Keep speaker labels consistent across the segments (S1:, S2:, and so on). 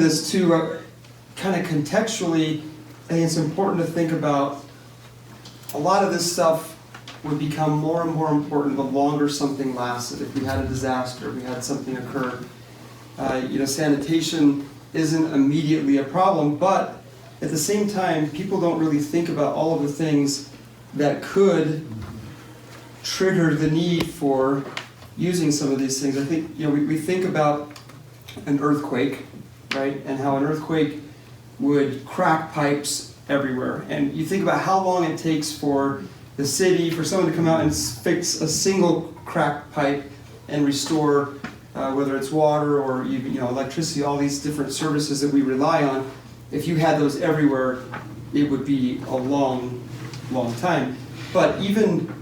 S1: this too, kind of contextually, I think it's important to think about a lot of this stuff would become more and more important the longer something lasted. If we had a disaster, we had something occur. Sanitation isn't immediately a problem, but at the same time, people don't really think about all of the things that could trigger the need for using some of these things. I think, we think about an earthquake, right? And how an earthquake would crack pipes everywhere. And you think about how long it takes for the city, for someone to come out and fix a single cracked pipe and restore, whether it's water or even, electricity, all these different services that we rely on. If you had those everywhere, it would be a long, long time. But even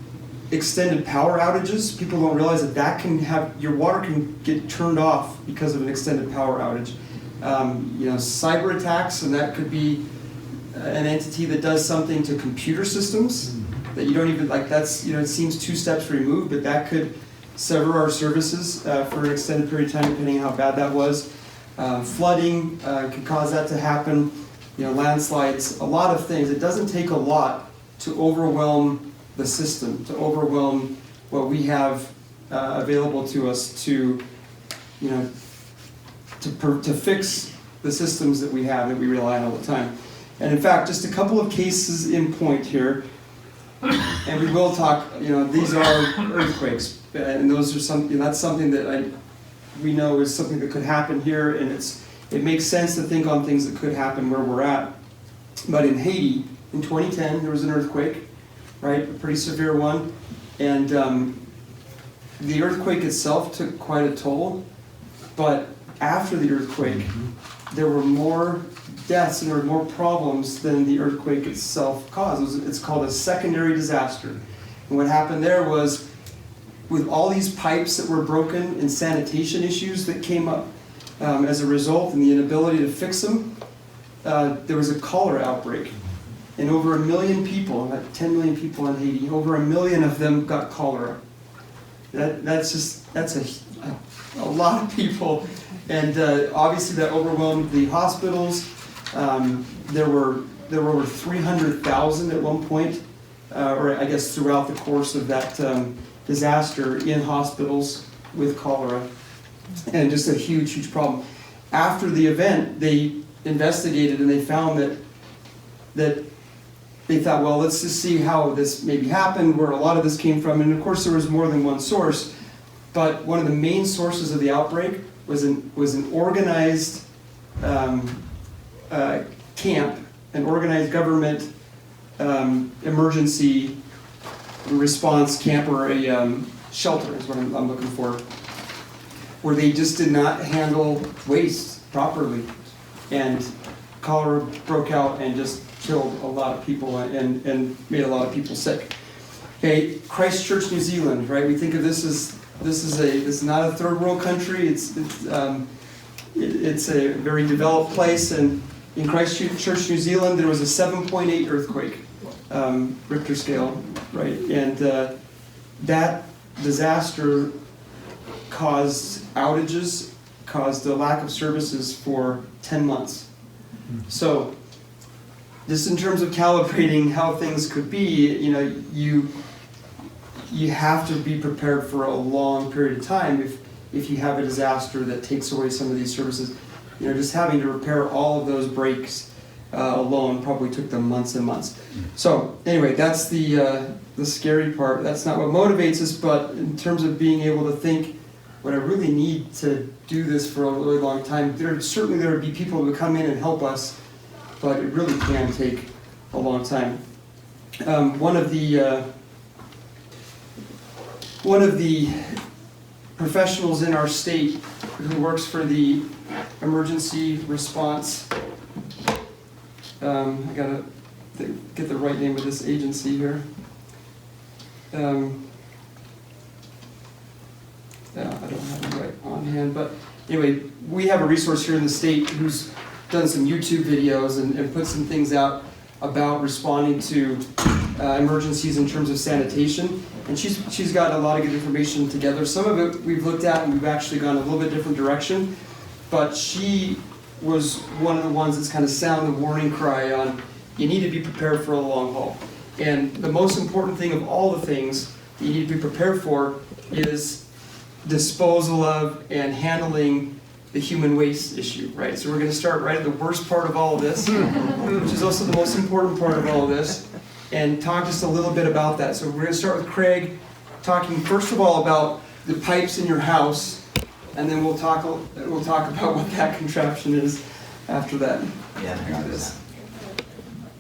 S1: extended power outages, people don't realize that can have, your water can get turned off because of an extended power outage. Cyber attacks, and that could be an entity that does something to computer systems that you don't even, it seems 2 steps removed, but that could sever our services for an extended period of time, depending on how bad that was. Flooding could cause that to happen, landslides, a lot of things. It doesn't take a lot to overwhelm the system, to overwhelm what we have available to us to fix the systems that we have, that we rely on all the time. And in fact, just a couple of cases in point here, and we will talk, these are earthquakes, and those are something, that's something that we know is something that could happen here, and it makes sense to think on things that could happen where we're at. But in Haiti, in 2010, there was an earthquake, right, a pretty severe one, and the earthquake itself took quite a toll, but after the earthquake, there were more deaths and there were more problems than the earthquake itself caused. It's called a secondary disaster. And what happened there was, with all these pipes that were broken and sanitation issues that came up as a result, and the inability to fix them, there was a cholera outbreak. And over 1 million people, about 10 million people in Haiti, over 1 million of them got cholera. That's a lot of people. And obviously that overwhelmed the hospitals. There were over 300,000 at one point, or I guess throughout the course of that disaster, in hospitals with cholera, and just a huge, huge problem. After the event, they investigated and they found that they thought, well, let's just see how this maybe happened, where a lot of this came from, and of course there was more than one source, but one of the main sources of the outbreak was an organized camp, an organized government emergency response camp, or a shelter is what I'm looking for, where they just did not handle waste properly, and cholera broke out and just killed a lot of people and made a lot of people sick. Okay, Christchurch, New Zealand, right? We think of this as this is not a third world country. It's a very developed place, and in Christchurch, New Zealand, there was a 7.8 earthquake, Richter scale, right? And that disaster caused outages, caused a lack of services for 10 months. So, just in terms of calibrating how things could be, you have to be prepared for a long period of time if you have a disaster that takes away some of these services. Just having to repair all of those breaks alone probably took them months and months. So anyway, that's the scary part. That's not what motivates us, but in terms of being able to think, what I really need to do this for a really long time, there would be people who would come in and help us, but it really can take a long time. One of the professionals in our state who works for the emergency response, I gotta get the right name of this agency here. I don't have it right on hand, but anyway, we have a resource here in the state who's done some YouTube videos and put some things out about responding to emergencies in terms of sanitation. And she's got a lot of good information together. Some of it we've looked at and we've actually gone a little bit different direction. But she was one of the ones that's kind of sound the warning cry on, you need to be prepared for a long haul. And the most important thing of all the things that you need to be prepared for is disposal of and handling the human waste issue, right? So we're going to start right at the worst part of all of this, which is also the most important part of all of this, and talk just a little bit about that. So we're going to start with Craig, talking first of all about the pipes in your house, and then we'll talk about what that contraption is after that.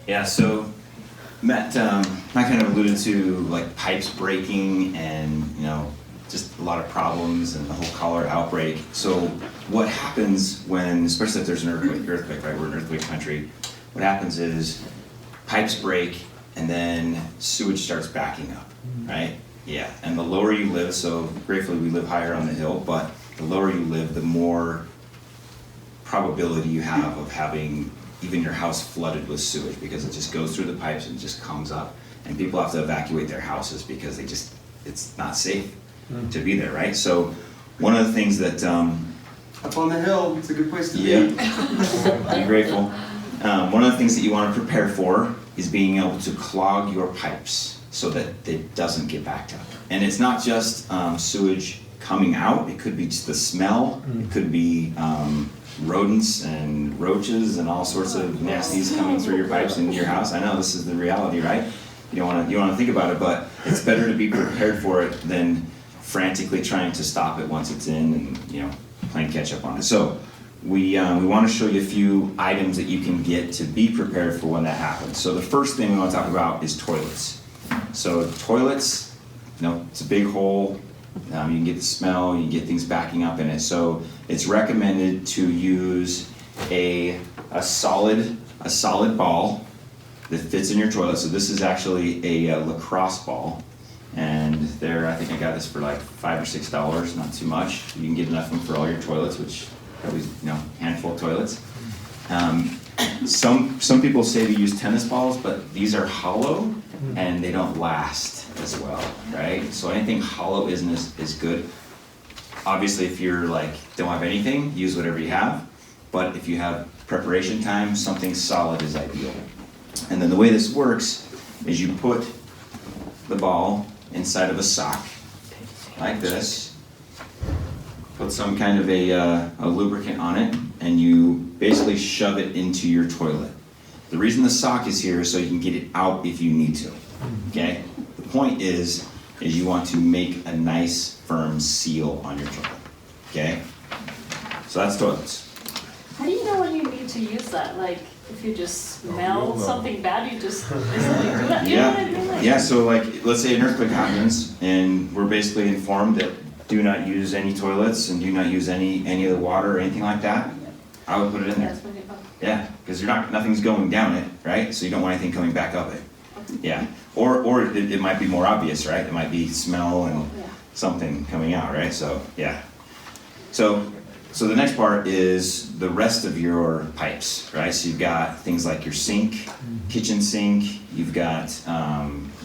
S2: Yeah, so Matt kind of alluded to like pipes breaking and just a lot of problems and the whole cholera outbreak. So what happens when, especially if there's an earthquake, right? We're an earthquake country. What happens is pipes break and then sewage starts backing up, right? Yeah, and the lower you live, so gratefully we live higher on the hill, but the lower you live, the more probability you have of having even your house flooded with sewage, because it just goes through the pipes and just comes up. And people have to evacuate their houses because it's not safe to be there, right? So one of the things that...
S1: up on the hill, it's a good place to
S2: be. Be grateful. One of the things that you want to prepare for is being able to clog your pipes so that it doesn't get backed up. And it's not just sewage coming out, it could be just the smell, it could be rodents and roaches and all sorts of nasties coming through your pipes into your house. I know this is the reality, right? You want to think about it, but it's better to be prepared for it than frantically trying to stop it once it's in and playing catch up on it. So we want to show you a few items that you can get to be prepared for when that happens. So the first thing we want to talk about is toilets. So toilets, it's a big hole. You can get the smell, you can get things backing up in it. So it's recommended to use a solid ball that fits in your toilet. So this is actually a lacrosse ball. And I think I got this for like $5 or $6, not too much. You can get enough of them for all your toilets, which probably, handful of toilets. Some people say to use tennis balls, but these are hollow and they don't last as well, right? So anything hollow is good. Obviously, if you're don't have anything, use whatever you have. But if you have preparation time, something solid is ideal. And then the way this works is you put the ball inside of a sock, like this. Put some kind of a lubricant on it, and you basically shove it into your toilet. The reason the sock is here is so you can get it out if you need to, okay? The point is you want to make a nice, firm seal on your toilet, okay? So that's toilets.
S3: How do you know when you need to use that? If you just smell something bad, you just instantly do that? You know what I mean?
S2: Yeah, so let's say an earthquake happens, and we're basically informed that do not use any toilets and do not use any of the water or anything like that. I would put it in there. Yeah, because nothing's going down it, right? So you don't want anything coming back up it. Yeah, or it might be more obvious, right? It might be smell and something coming out, right? So yeah. So the next part is the rest of your pipes, right? So you've got things like your sink, kitchen sink. You've got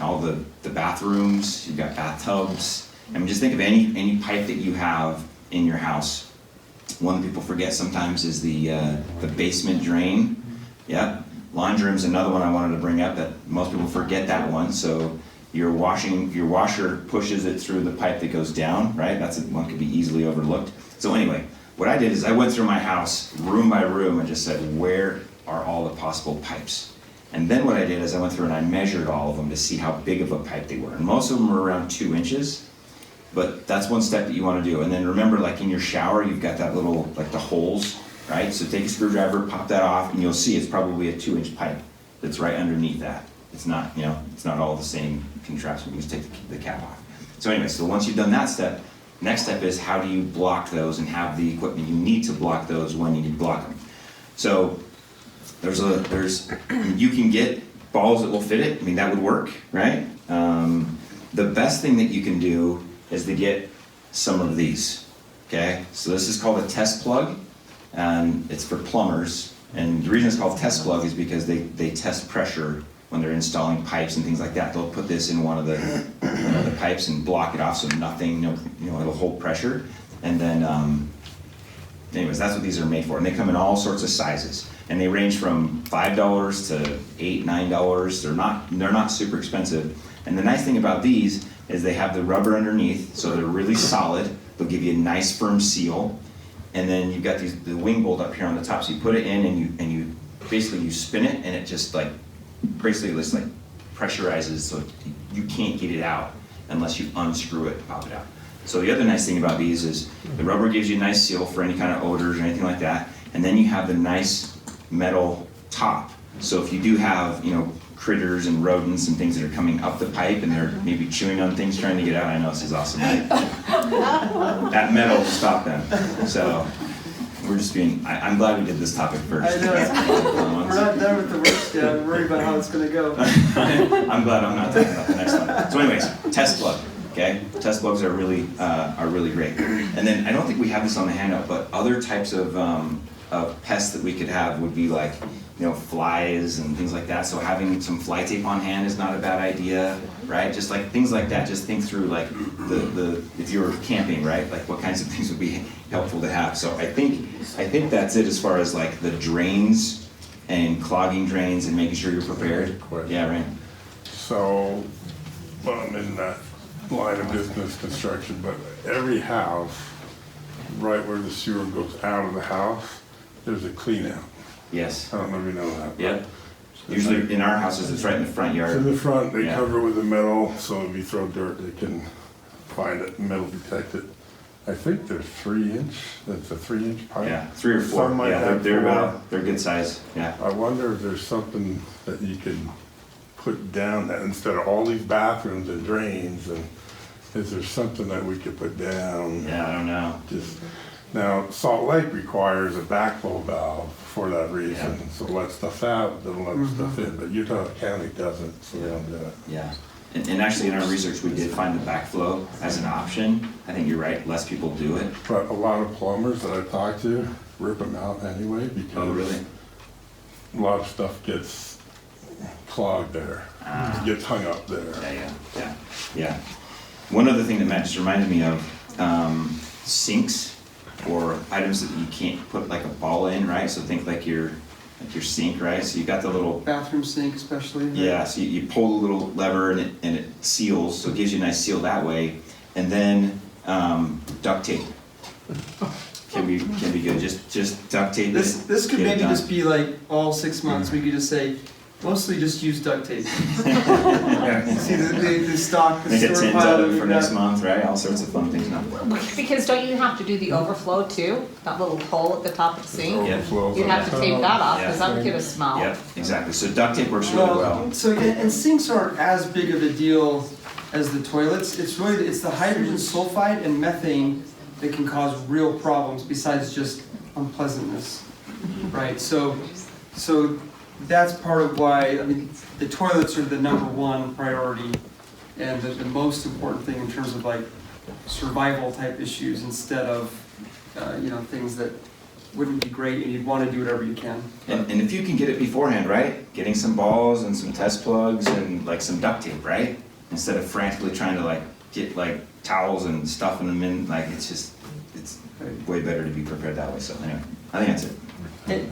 S2: all the bathrooms. You've got bathtubs. I mean, just think of any pipe that you have in your house. One that people forget sometimes is the basement drain. Yep. Laundry room's another one I wanted to bring up that most people forget that one. So your washer pushes it through the pipe that goes down, right? That's one could be easily overlooked. So anyway, what I did is I went through my house room by room and just said, where are all the possible pipes? And then what I did is I went through and I measured all of them to see how big of a pipe they were. And most of them were around 2 inches. But that's one step that you want to do. And then remember, in your shower, you've got that little, the holes, right? So take a screwdriver, pop that off, and you'll see it's probably a 2-inch pipe that's right underneath that. It's not, it's not all the same contraption. You just take the cap off. So anyway, so once you've done that step, next step is how do you block those and have the equipment you need to block those when you need to block them. So you can get balls that will fit it. I mean, that would work, right? The best thing that you can do is to get some of these, okay? So this is called a test plug, and it's for plumbers. And the reason it's called test plug is because they test pressure when they're installing pipes and things like that. They'll put this in one of the pipes and block it off so nothing, it'll hold pressure. And then anyways, that's what these are made for, and they come in all sorts of sizes, and they range from $5 to $8, $9. They're not super expensive, and the nice thing about these is they have the rubber underneath, so they're really solid. They'll give you a nice firm seal, and then you've got the wing bolt up here on the top, so you put it in and you basically you spin it, and it just like basically just like pressurizes, so you can't get it out unless you unscrew it and pop it out. So the other nice thing about these is the rubber gives you a nice seal for any kind of odors or anything like that, and then you have the nice metal top. So if you do have, you know, critters and rodents and things that are coming up the pipe and they're maybe chewing on things trying to get out, I know this is awesome, right? That metal will stop them. So we're just being, I'm glad we did this topic first.
S1: I know, we're not done with the worst yet, I'm worried about how it's gonna go.
S2: I'm glad I'm not talking about the next one. So anyways, test plug, okay? Test plugs are really great. And then, I don't think we have this on the handout, but other types of pests that we could have would be like, you know, flies and things like that. So having some fly tape on hand is not a bad idea, right? Just like things like that, just think through like if you were camping, right? Like what kinds of things would be helpful to have. So I think that's it as far as like the drains and clogging drains and making sure you're prepared. Yeah, right.
S4: So, well, I'm in that line of business construction, but every house, right where the sewer goes out of the house, there's a clean out.
S2: Yes.
S4: I don't know if you know that.
S2: Yep. Usually in our houses, it's right in the front yard.
S4: In the front, they
S2: Yeah.
S4: cover it with the metal, so if you throw dirt, they can find it, metal detect it. I think they're 3-inch, that's a 3-inch pipe.
S2: Yeah, 3 or 4.
S4: Some might
S2: Yeah,
S4: have
S2: they're
S4: 4.
S2: they're good size. Yeah.
S4: I wonder if there's something that you can put down that instead of all these bathrooms and drains, and is there something that we could put down?
S2: Yeah, I don't know.
S4: Just, now, Salt Lake requires a backflow valve for that reason,
S2: Yeah.
S4: so let stuff out, don't let stuff in, but Utah County doesn't, so they don't do it.
S2: Yeah. And actually in our research, we did find the backflow as an option. I think you're right, less people do it.
S4: But a lot of plumbers that I've talked to rip them out anyway, because
S2: Oh, really?
S4: a lot of stuff gets clogged there, gets hung up there.
S2: Yeah. One other thing that Matt just reminded me of, sinks or items that you can't put like a ball in, right? So think like your sink, right? So you got the little,
S1: Bathroom sink especially. right?
S2: yeah, so you pull the little lever and it seals, so it gives you a nice seal that way. And then duct tape can be good. Just duct tape.
S1: This could
S2: get it
S1: maybe
S2: done.
S1: just be like all 6 months, we could just say, mostly just use duct tape.
S2: Yeah.
S1: See the stock, the
S2: Make a
S1: store
S2: tins
S1: pile
S2: out
S1: that
S2: of it
S1: we've
S2: for next
S1: got.
S2: month, right? All sorts of fun things now.
S5: Because don't you have to do the overflow too? That little hole at the top of the sink?
S2: Yeah.
S4: Overflows
S5: You'd have to
S4: on
S5: tape that off,
S2: Yeah.
S5: because that would give a smell.
S2: Yep, exactly. So duct tape works really well.
S1: So, and sinks aren't as big of a deal as the toilets. It's the hydrogen sulfide and methane that can cause real problems besides just unpleasantness, right? So that's part of why, I mean, the toilets are the #1 priority and the most important thing in terms of like survival type issues instead of, things that wouldn't be great and you'd want to do whatever you can.
S2: And if you can get it beforehand, right? Getting some balls and some test plugs and like some duct tape, right? Instead of frantically trying to like get like towels and stuffing them in, like it's way better to be prepared that way. So anyway, I think that's it.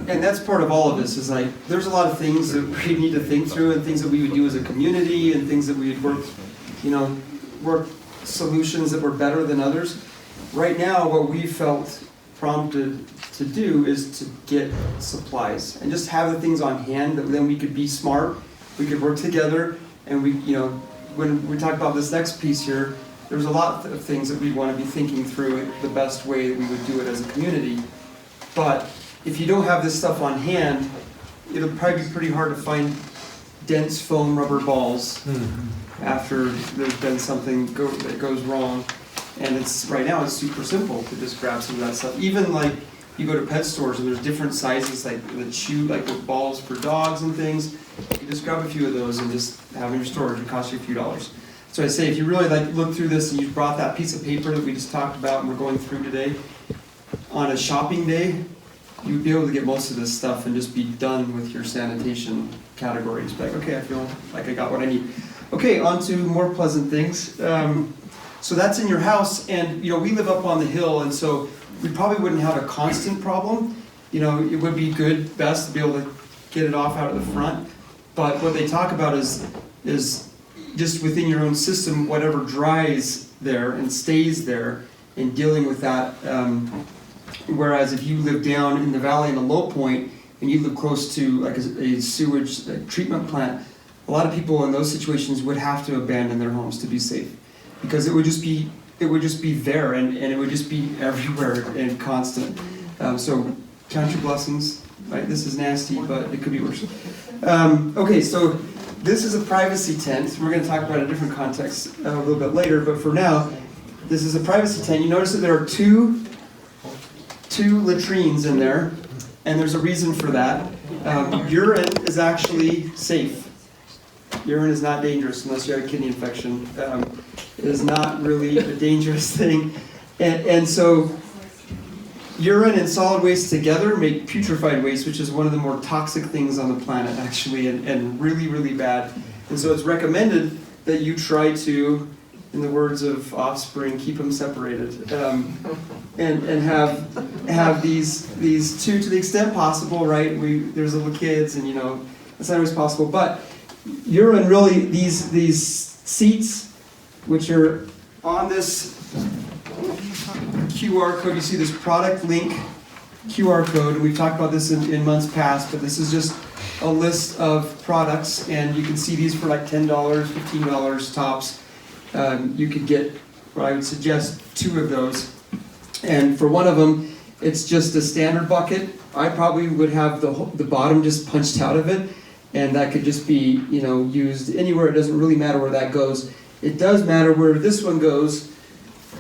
S1: And that's part of all of this, is like, there's a lot of things that we need to think through and things that we would do as a community and things that we would work solutions that were better than others. Right now, what we felt prompted to do is to get supplies and just have the things on hand that then we could be smart, we could work together, and when we talk about this next piece here, there's a lot of things that we want to be thinking through the best way that we would do it as a community. But if you don't have this stuff on hand, it'll probably be pretty hard to find dense foam rubber balls after there's been something that goes wrong. And right now it's super simple to just grab some of that stuff. Even like you go to pet stores and there's different sizes, like with balls for dogs and things. You just grab a few of those and just have in your storage. It costs you a few dollars. So I say if you really look through this and you brought that piece of paper that we just talked about and we're going through today, on a shopping day, you would be able to get most of this stuff and just be done with your sanitation categories. Be like, okay, I feel like I got what I need. Okay, on to more pleasant things. So that's in your house, and we live up on the hill, and so we probably wouldn't have a constant problem. You know, it would be good, best to be able to get it off out of the front. But what they talk about is just within your own system, whatever dries there and stays there, and dealing with that. Whereas if you live down in the valley in a low point and you live close to like a sewage treatment plant, a lot of people in those situations would have to abandon their homes to be safe, because it would just be there, and it would just be everywhere and constant. So count your blessings, right? This is nasty, but it could be worse. Okay, so this is a privacy tent. We're going to talk about a different context a little bit later, but for now, this is a privacy tent. You notice that there are two latrines in there, and there's a reason for that. Urine is actually safe. Urine is not dangerous unless you have a kidney infection. It is not really a dangerous thing. And so urine and solid waste together make putrefied waste, which is one of the more toxic things on the planet, actually, and really, really bad. And so it's recommended that you try to, in the words of Offspring, keep them separated, and have these two to the extent possible, right? There's little kids, and it's not always possible. But urine, really, these seats, which are on this QR code, you see this product link QR code, and we've talked about this in months past, but this is just a list of products, and you can see these for like $10, $15 tops. You could get, what I would suggest, 2 of those. And for one of them, it's just a standard bucket. I probably would have the bottom just punched out of it, and that could just be, used anywhere. It doesn't really matter where that goes. It does matter where this one goes.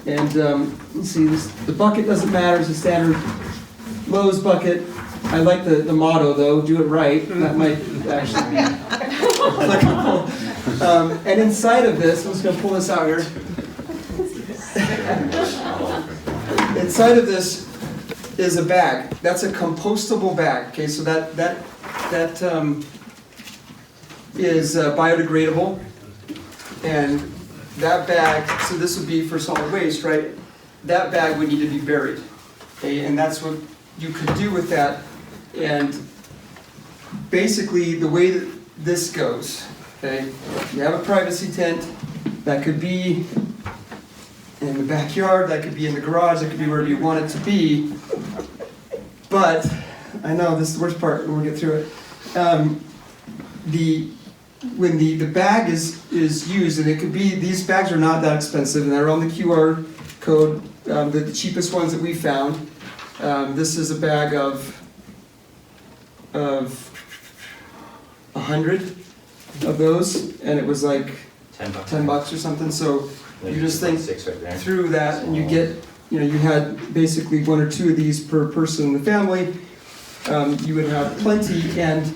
S1: And let's see, the bucket doesn't matter. It's a standard Lowe's bucket. I like the motto, though, do it right. That might actually be applicable. And inside of this, I'm just going to pull this out here. Inside of this is a bag. That's a compostable bag. Okay, so that is biodegradable. And that bag, so this would be for solid waste, right? That bag would need to be buried. Okay, and that's what you could do with that. And basically, the way that this goes, okay, you have a privacy tent. That could be in the backyard, that could be in the garage, that could be wherever you want it to be. But, I know this is the worst part, when we get through it. When the bag is used, and it could be, these bags are not that expensive, and they're on the QR code, the cheapest ones that we found. This is a bag of 100 of those, and it was like $10 or something. So you just think through that, and you get, you had basically 1 or 2 of these per person in the family. You would have plenty. And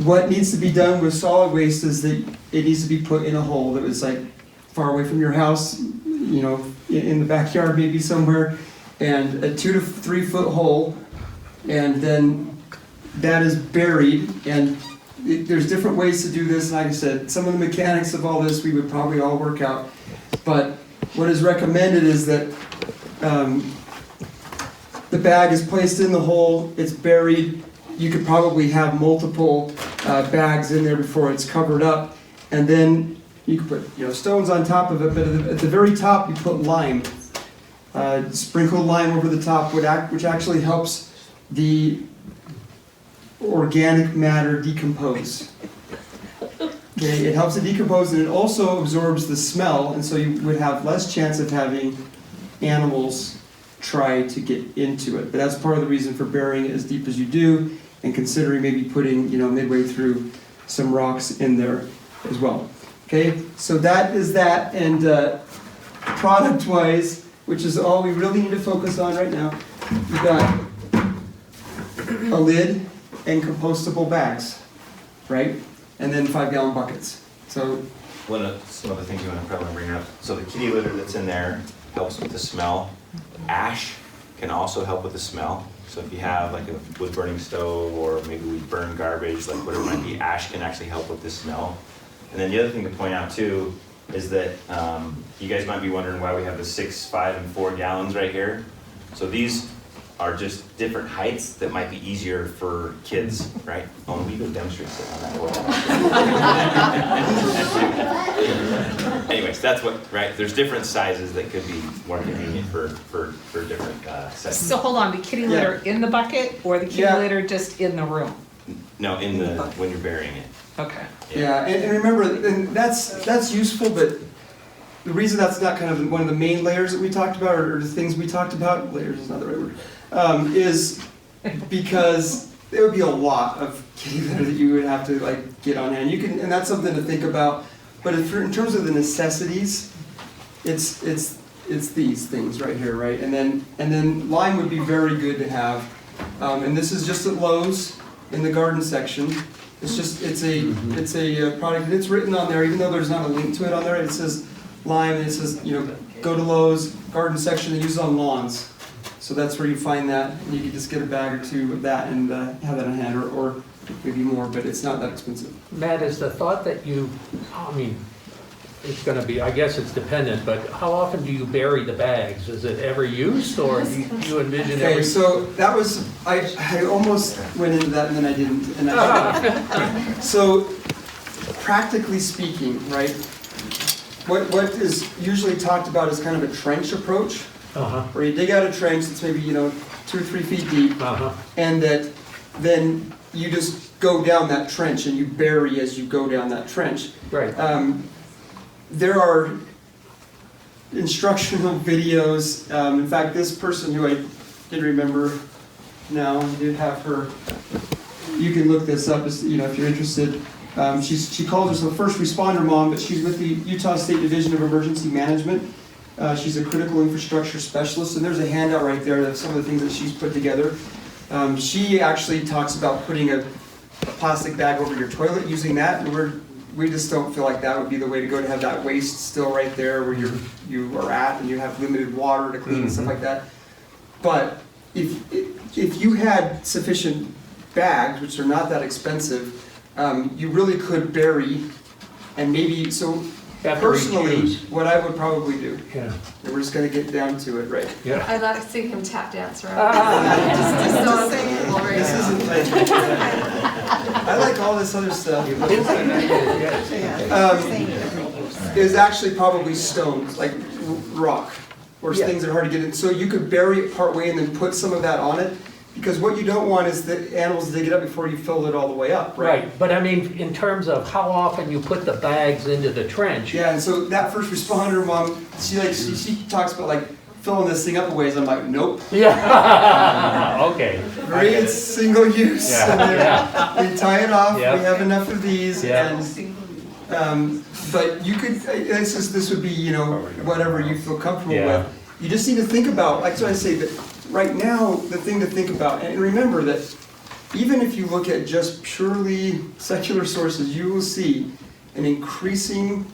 S1: what needs to be done with solid waste is that it needs to be put in a hole that was like far away from your house, in the backyard maybe somewhere, and a 2 to 3 foot hole, and then that is buried. And there's different ways to do this. Like I said, some of the mechanics of all this we would probably all work out, but what is recommended is that the bag is placed in the hole, it's buried. You could probably have multiple bags in there before it's covered up, and then you could put stones on top of it. But at the very top, you put lime, sprinkled lime over the top, which actually helps the organic matter decompose. Okay, it helps it decompose, and it also absorbs the smell, and so you would have less chance of having animals try to get into it. But that's part of the reason for burying it as deep as you do, and considering maybe putting, midway through some rocks in there as well. Okay, so that is that, and product-wise, which is all we really need to focus on right now, we've got a lid and compostable bags, right? And then 5-gallon buckets. So
S2: some other things you want to probably bring up. So the kitty litter that's in there helps with the smell. Ash can also help with the smell. So if you have like a wood burning stove, or maybe we burn garbage, like whatever it might be, ash can actually help with the smell. And then the other thing to point out too is that you guys might be wondering why we have the 6, 5, and 4 gallons right here. So these are just different heights that might be easier for kids, right? Oh, we go demonstrate stuff on that. Anyways, that's what, right? There's different sizes that could be more convenient for different settings.
S5: So hold on, the kitty litter in the bucket or the kitty
S1: Yeah.
S5: litter just in the room?
S2: No, when you're burying it.
S5: Okay.
S1: Yeah, and remember, and that's useful, but the reason that's not kind of one of the main layers that we talked about, or the things we talked about, layers is not the right word, is because there would be a lot of kitty litter that you would have to like get on hand. You can, and that's something to think about. But in terms of the necessities, it's these things right here, right? And then lime would be very good to have. And this is just at Lowe's in the garden section. It's a product, and it's written on there, even though there's not a link to it on there. It says lime, and it says, you know, go to Lowe's garden section. They use it on lawns, so that's where you find that. And you can just get a bag or two of that and have that on hand, or maybe more, but it's not that expensive.
S6: Matt, is the thought that I mean, it's gonna be, I guess it's dependent, but how often do you bury the bags? Is it every use, or do you envision
S1: Okay,
S6: every?
S1: so that was, I almost went into that and then I didn't. And I so, practically speaking, right, what is usually talked about is kind of a trench approach,
S6: Uh-huh,
S1: where you dig out a trench that's maybe, 2 or 3 feet deep,
S6: uh-huh,
S1: and that then you just go down that trench and you bury as you go down that trench.
S6: right.
S1: There are instructional videos. In fact, this person who I didn't remember now, I did have her. You can look this up, if you're interested. She calls herself a first responder mom, but she's with the Utah State Division of Emergency Management. She's a critical infrastructure specialist, and there's a handout right there of some of the things that she's put together. She actually talks about putting a plastic bag over your toilet, using that, and we just don't feel like that would be the way to go, to have that waste still right there where you are at, and you have limited water to clean and stuff like that. But if you had sufficient bags, which are not that expensive, you really could bury, and maybe, so
S6: After
S1: personally,
S6: each use.
S1: what I would probably do,
S6: Yeah,
S1: and we're just gonna get down to it, right?
S6: yeah.
S7: I'd like to see him tap dance around. Just so uncomfortable right
S1: This
S7: now.
S1: isn't like, I like all this other stuff.
S6: Yes.
S1: Is actually probably stones, like rock, or
S6: Yeah.
S1: things that are hard to get in. So you could bury it part way and then put some of that on it, because what you don't want is the animals dig it up before you fill it all the way up, right?
S6: Right, but I mean, in terms of how often you put the bags into the trench.
S1: Yeah, and so that first responder mom, she talks about like filling this thing up a ways. I'm like, nope.
S6: Yeah, okay.
S1: Great single use.
S6: Yeah,
S1: And then
S6: yeah.
S1: we tie it off.
S6: Yeah.
S1: We have enough of these,
S6: Yeah.
S1: and but you could. This would be whatever you feel comfortable
S6: Yeah.
S1: with. You just need to think about, like so I say, that right now the thing to think about, and remember that even if you look at just purely secular sources, you will see an increasingly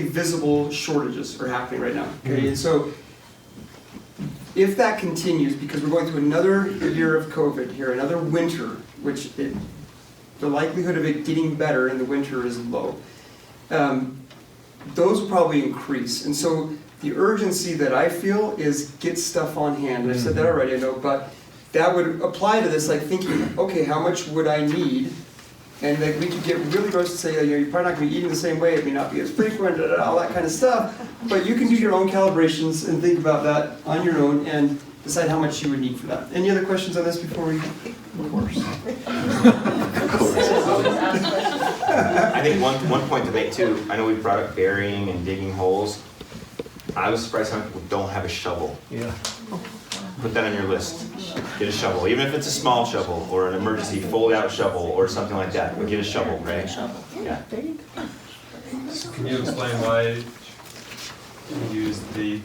S1: visible shortages are happening right now. Okay, and so if that continues, because we're going through another year of COVID here, another winter, which the likelihood of it getting better in the winter is low, those will probably increase. And so the urgency that I feel is get stuff on hand. And I've said that already, I know, but that would apply to this, like thinking, okay, how much would I need? And like we could get really gross to say, you're probably not going to be eating the same way, it may not be as frequent, all that kind of stuff. But you can do your own calibrations and think about that on your own and decide how much you would need for that. Any other questions on this before we, of course?
S2: I think one point to make too, I know we brought up burying and digging holes. I was surprised how many people don't have a shovel.
S6: Yeah.
S2: Put that on your list. Get a shovel, even if it's a small shovel or an emergency fold-out shovel or something like that. But get a shovel, right? Yeah.
S8: Can you explain why you use the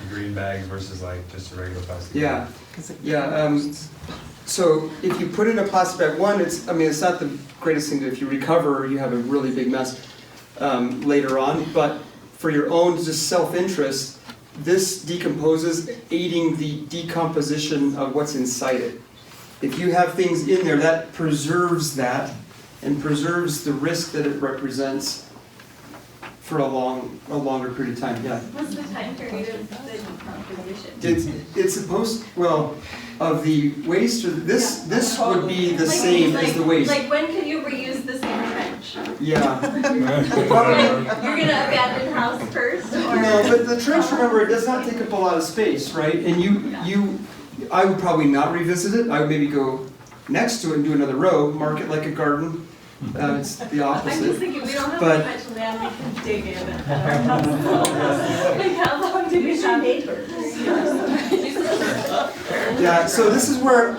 S8: green bags versus like just a regular plastic?
S1: Yeah, yeah. So if you put in a plastic bag, one, it's not the greatest thing. If you recover, you have a really big mess later on. But for your own just self-interest, this decomposes, aiding the decomposition of what's inside it. If you have things in there, that preserves that and preserves the risk that it represents for a longer period of time, yeah.
S9: What's the time period of the composition?
S1: It's supposed, well, of the waste, or this would be the
S9: Like,
S1: same as the waste.
S9: Like, when can you reuse the same trench?
S1: Yeah.
S9: You're gonna abandon the house first, or?
S1: No, but the trench, remember, it does not take up a lot of space, right? And I would probably not revisit it. I would maybe go next to it and do another row, mark it like a garden. It's the
S9: I'm just
S1: opposite.
S9: thinking, we don't have
S1: But-
S9: that much land we can dig in. Like, how long do we have?
S1: Yeah, so this is where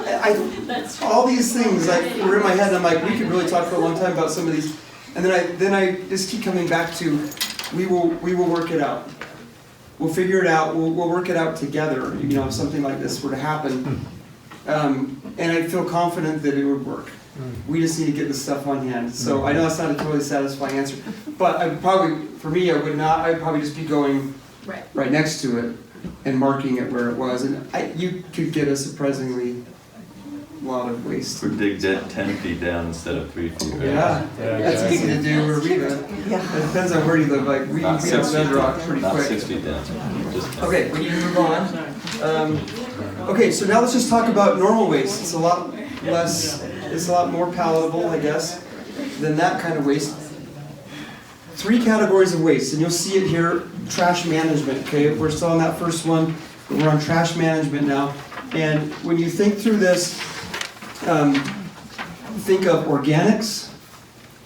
S3: That's true.
S1: all these things like were in my head. I'm like, we could really talk for a long time about some of these, and then I just keep coming back to, we will work it out. We'll figure it out. We'll work it out together. You know, if something like this were to happen, and I feel confident that it would work. We just need to get the stuff on hand. So I know that's not a totally satisfying answer, but I probably, for me, I would not. I'd probably just be going right next to it and marking it where it was, and you could get a surprisingly lot of waste.
S10: Or dig 10 feet down instead of 3 feet, right?
S1: Yeah, that's easy to do where we live. It depends on where you live. Like we
S10: Not
S1: have
S10: 6 feet,
S1: bedrock pretty
S10: not
S1: quick.
S10: 6 feet down. Just 10.
S1: Okay, we need to move on. Okay, so now let's just talk about normal waste. It's a lot less, it's a lot more palatable, I guess, than that kind of waste. 3 categories of waste, and you'll see it here, trash management, okay? We're still on that first one, but we're on trash management now. And when you think through this, think of organics,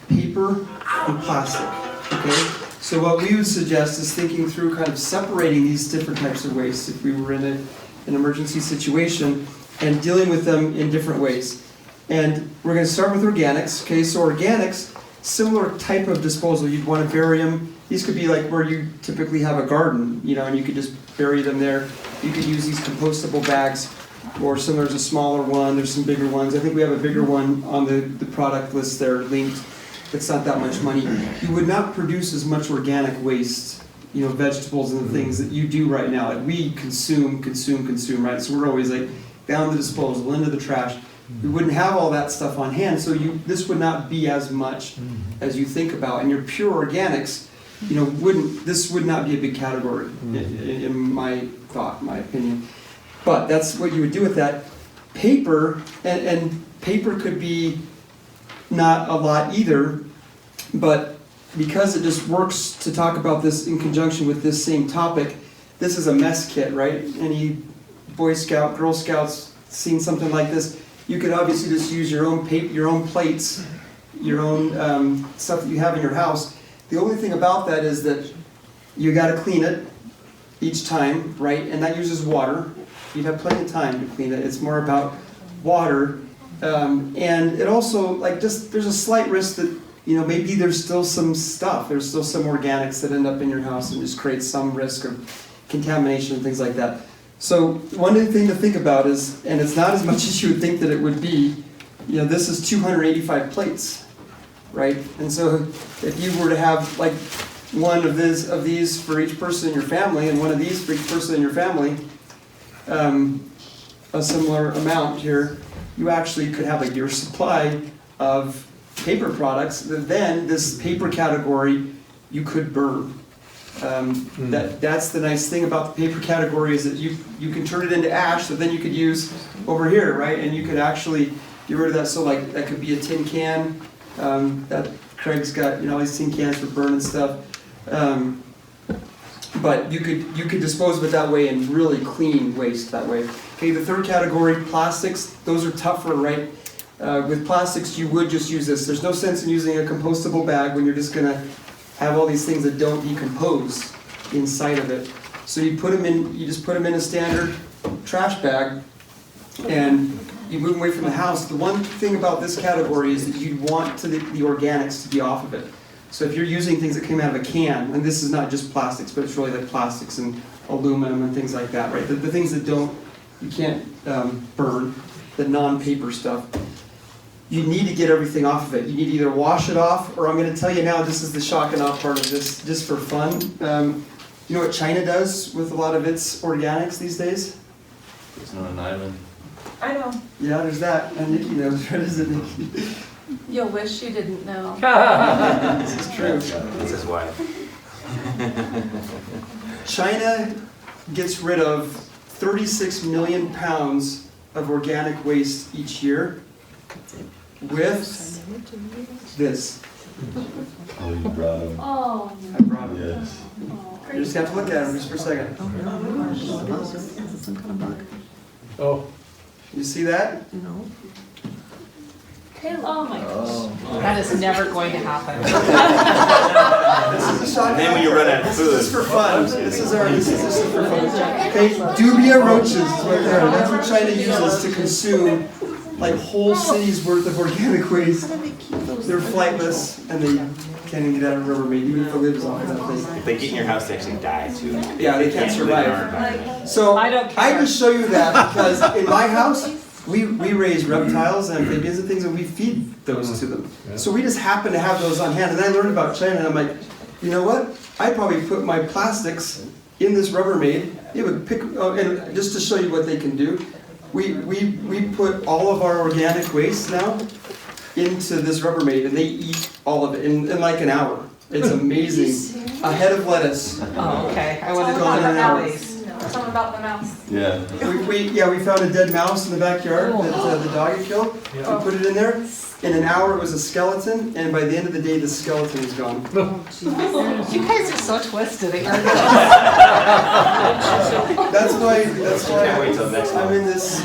S1: paper, and plastic, okay? So what we would suggest is thinking through kind of separating these different types of waste if we were in an emergency situation and dealing with them in different ways. And we're going to start with organics, okay? So organics, similar type of disposal. You'd want to bury them. These could be like where you typically have a garden, you know, and you could just bury them there. You could use these compostable bags, or similar, there's a smaller one, there's some bigger ones. I think we have a bigger one on the product list there linked. It's not that much money. You would not produce as much organic waste, you know, vegetables and the things that you do right now. Like we consume, right? So we're always like down the disposal, into the trash. We wouldn't have all that stuff on hand, so this would not be as much as you think about. And your pure organics, you know, this would not be a big category in my thought, my opinion. But that's what you would do with that. Paper, and paper could be not a lot either, but because it just works to talk about this in conjunction with this same topic, this is a mess kit, right? Any Boy Scout, Girl Scouts seen something like this? You could obviously just use your own paper, your own plates, your own stuff that you have in your house. The only thing about that is that you got to clean it each time, right? And that uses water. You'd have plenty of time to clean it. It's more about water, and it also there's a slight risk that maybe there's still some stuff. There's still some organics that end up in your house and just create some risk of contamination and things like that. So one thing to think about is, and it's not as much as you would think that it would be, this is 285 plates, right? And so if you were to have like one of these for each person in your family and one of these for each person in your family, a similar amount here, you actually could have a year's supply of paper products that then this paper category you could burn. That's the nice thing about the paper category is that you can turn it into ash that then you could use over here, right? And you could actually get rid of that. So like that could be a tin can. That Craig's got all these tin cans for burning stuff. But you could dispose of it that way and really clean waste that way. Okay, the third category, plastics. Those are tougher, right? With plastics, you would just use this. There's no sense in using a compostable bag when you're just gonna have all these things that don't decompose inside of it. So you just put them in a standard trash bag, and you move them away from the house. The one thing about this category is that you'd want the organics to be off of it. So if you're using things that came out of a can, and this is not just plastics, but it's really like plastics and aluminum and things like that, right? The things that you can't burn, the non-paper stuff. You need to get everything off of it. You need to either wash it off, or I'm going to tell you now, this is the shock and awe part of this, just for fun. You know what China does with a lot of its organics these days?
S10: It's not an island.
S9: I know.
S1: Yeah, there's that. And Nikki knows. What is it, Nikki?
S3: You'll wish you didn't know.
S1: This is true.
S2: This is why.
S1: China gets rid of 36 million pounds of organic waste each year with this.
S10: Oh, you brought them.
S3: Oh,
S1: I brought it.
S10: Yes.
S1: You just have to look at them just for a second.
S6: Oh,
S1: You see that?
S3: oh my gosh.
S5: That is never going to happen.
S1: This is a shot.
S2: And then when you run out of
S1: This is just
S2: food.
S1: for fun. This is just for fun. Okay, dubia roaches is right there. That's what China uses to consume like whole cities worth of organic waste. They're flightless and they can't even get out of Rubbermaid, even if the lid is off of that thing.
S2: If they get in your house, they actually die too.
S1: Yeah, they can't survive. So
S5: I don't
S1: I
S5: care.
S1: just show you that because in my house, we raise reptiles and amphibians and things, and we feed those to them. So we just happen to have those on hand. And I learned about China, and I'm like, you know what? I probably put my plastics in this Rubbermaid. It would pick, and just to show you what they can do, we put all of our organic waste now into this Rubbermaid, and they eat all of it in like an hour. It's amazing. A head of lettuce.
S5: Oh, okay. I would have
S1: Go
S5: gone
S1: in
S5: to
S1: an hour.
S5: Ellie's.
S9: Tell them about the mouse.
S10: Yeah.
S1: We found a dead mouse in the backyard that the dog had killed. We put it in there. In an hour, it was a skeleton, and by the end of the day, the skeleton is gone.
S5: You guys are so twisted.
S1: That's why
S2: Can't wait till next
S1: I'm in this.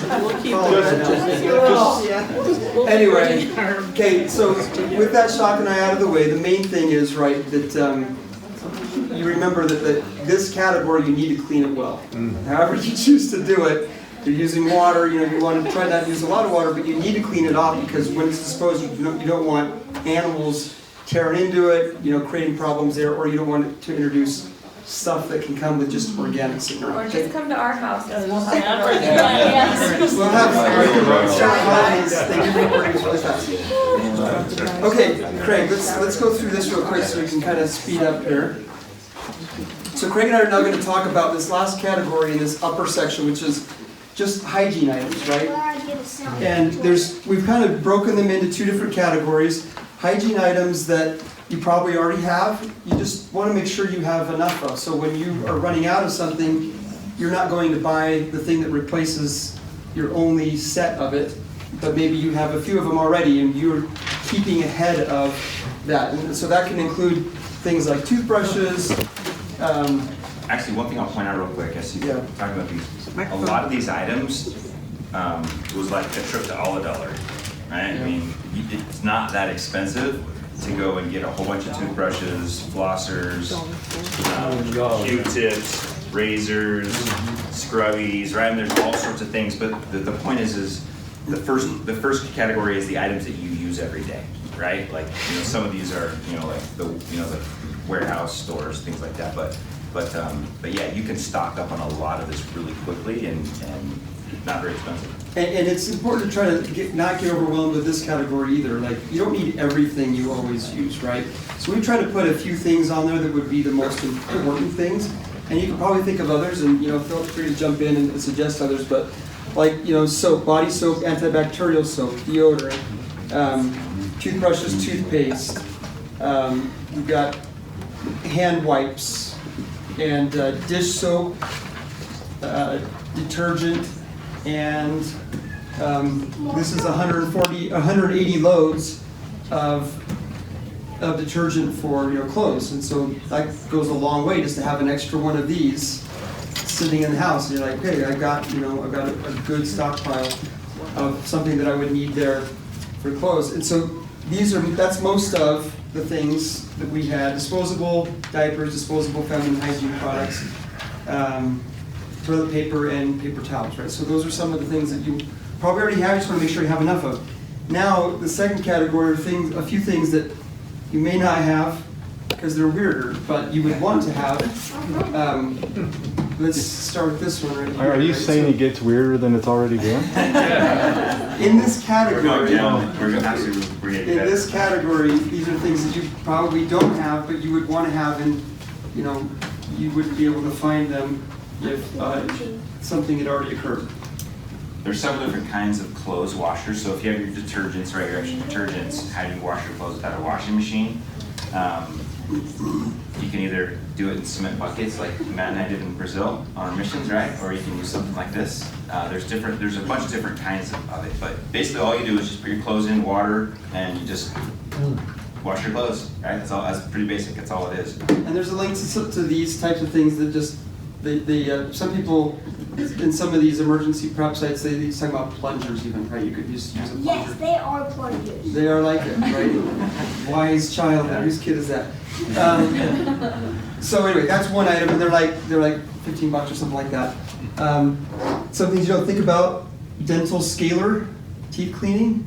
S1: Anyway, okay, so with that shock and eye out of the way, the main thing is, right, that you remember that this category, you need to clean it well. However you choose to do it, you're using water, you want to try not to use a lot of water, but you need to clean it off because when it's disposed, you don't want animals tearing into it, creating problems there, or you don't want it to introduce stuff that can come with just organic sitting around.
S9: Or just come to our house and we'll have
S3: Yes.
S1: We'll have they do reproduce really fast. Okay, Craig, let's go through this real quick so we can kind of speed up here. So Craig and I are now going to talk about this last category in this upper section, which is just hygiene items, right? And we've kind of broken them into two different categories. Hygiene items that you probably already have, you just want to make sure you have enough of. So when you are running out of something, you're not going to buy the thing that replaces your only set of it, but maybe you have a few of them already and you're keeping ahead of that. And so that can include things like toothbrushes.
S2: Actually, one thing I'll point out real quick, as you're
S1: Yeah.
S2: talking about these, a lot of these items was like a trip to $1, right? I mean, it's not that expensive to go and get a whole bunch of toothbrushes, flossers, Q-tips, razors, scrubbies, right? And there's all sorts of things, but the point is the first category is the items that you use every day, right? Like, some of these are, like the warehouse stores, things like that, but yeah, you can stock up on a lot of this really quickly and not very expensive.
S1: And it's important to try to not get overwhelmed with this category either. Like, you don't need everything you always use, right? So we try to put a few things on there that would be the most important things. And you can probably think of others, and feel free to jump in and suggest others. But like, soap, body soap, antibacterial soap, deodorant, toothbrushes, toothpaste. We've got hand wipes and dish soap, detergent. And this is 180 loads of detergent for clothes, and so that goes a long way just to have an extra one of these sitting in the house. And you're like, hey, I got a good stockpile of something that I would need there for clothes. And so that's most of the things that we had: disposable diapers, disposable feminine hygiene products. Toilet paper and paper towels, right? So those are some of the things that you probably already have. You just want to make sure you have enough of. Now, the second category are a few things that you may not have because they're weirder, but you would want to have. Let's start with this one right here.
S11: Are you saying it gets weirder than it's already been?
S1: In this category,
S2: in
S1: this category, these are things that you probably don't have, but you would want to have, and you wouldn't be able to find them if something had already occurred.
S2: There's several different kinds of clothes washers. So if you have your detergents, right, your extra detergents, how do you wash your clothes without a washing machine? You can either do it in cement buckets like Matt and I did in Brazil on our missions, right? Or you can use something like this. There's a bunch of different kinds of it, but basically all you do is just put your clothes in water and you just wash your clothes, right? That's pretty basic, that's all it is.
S1: And there's a link to these types of things that just, some people, in some of these emergency prep sites, they talk about plungers even, right? You could just use a plunger.
S12: Yes, they are plungers.
S1: They are like it, right? Wise child, whose kid is that? So anyway, that's one item, and they're like $15 or something like that. Some things you don't think about: dental scaler, teeth cleaning.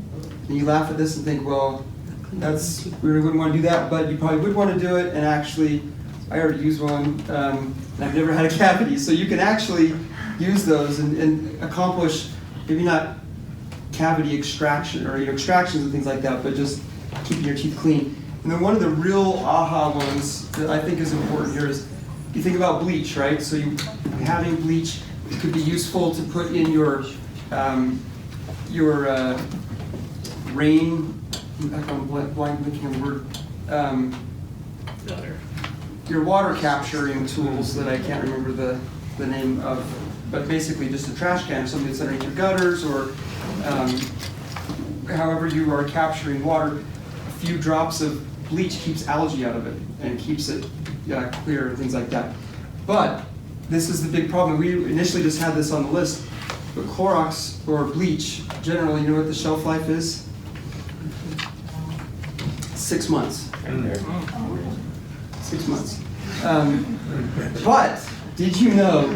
S1: And you laugh at this and think, well, we really wouldn't want to do that, but you probably would want to do it. And actually, I already used one, and I've never had a cavity, so you can actually use those and accomplish maybe not cavity extraction or extractions and things like that, but just keeping your teeth clean. And then one of the real aha ones that I think is important here is you think about bleach, right? So having bleach could be useful to put in your rain. I'm blanking on the word. Your water capturing tools that I can't remember the name of, but basically just a trash can or something that's underneath your gutters, or however you are capturing water. A few drops of bleach keeps algae out of it and keeps it clear and things like that. But this is the big problem. We initially just had this on the list, but Clorox or bleach, generally, you know what the shelf life is? 6 months. Right there. 6 months. But did you know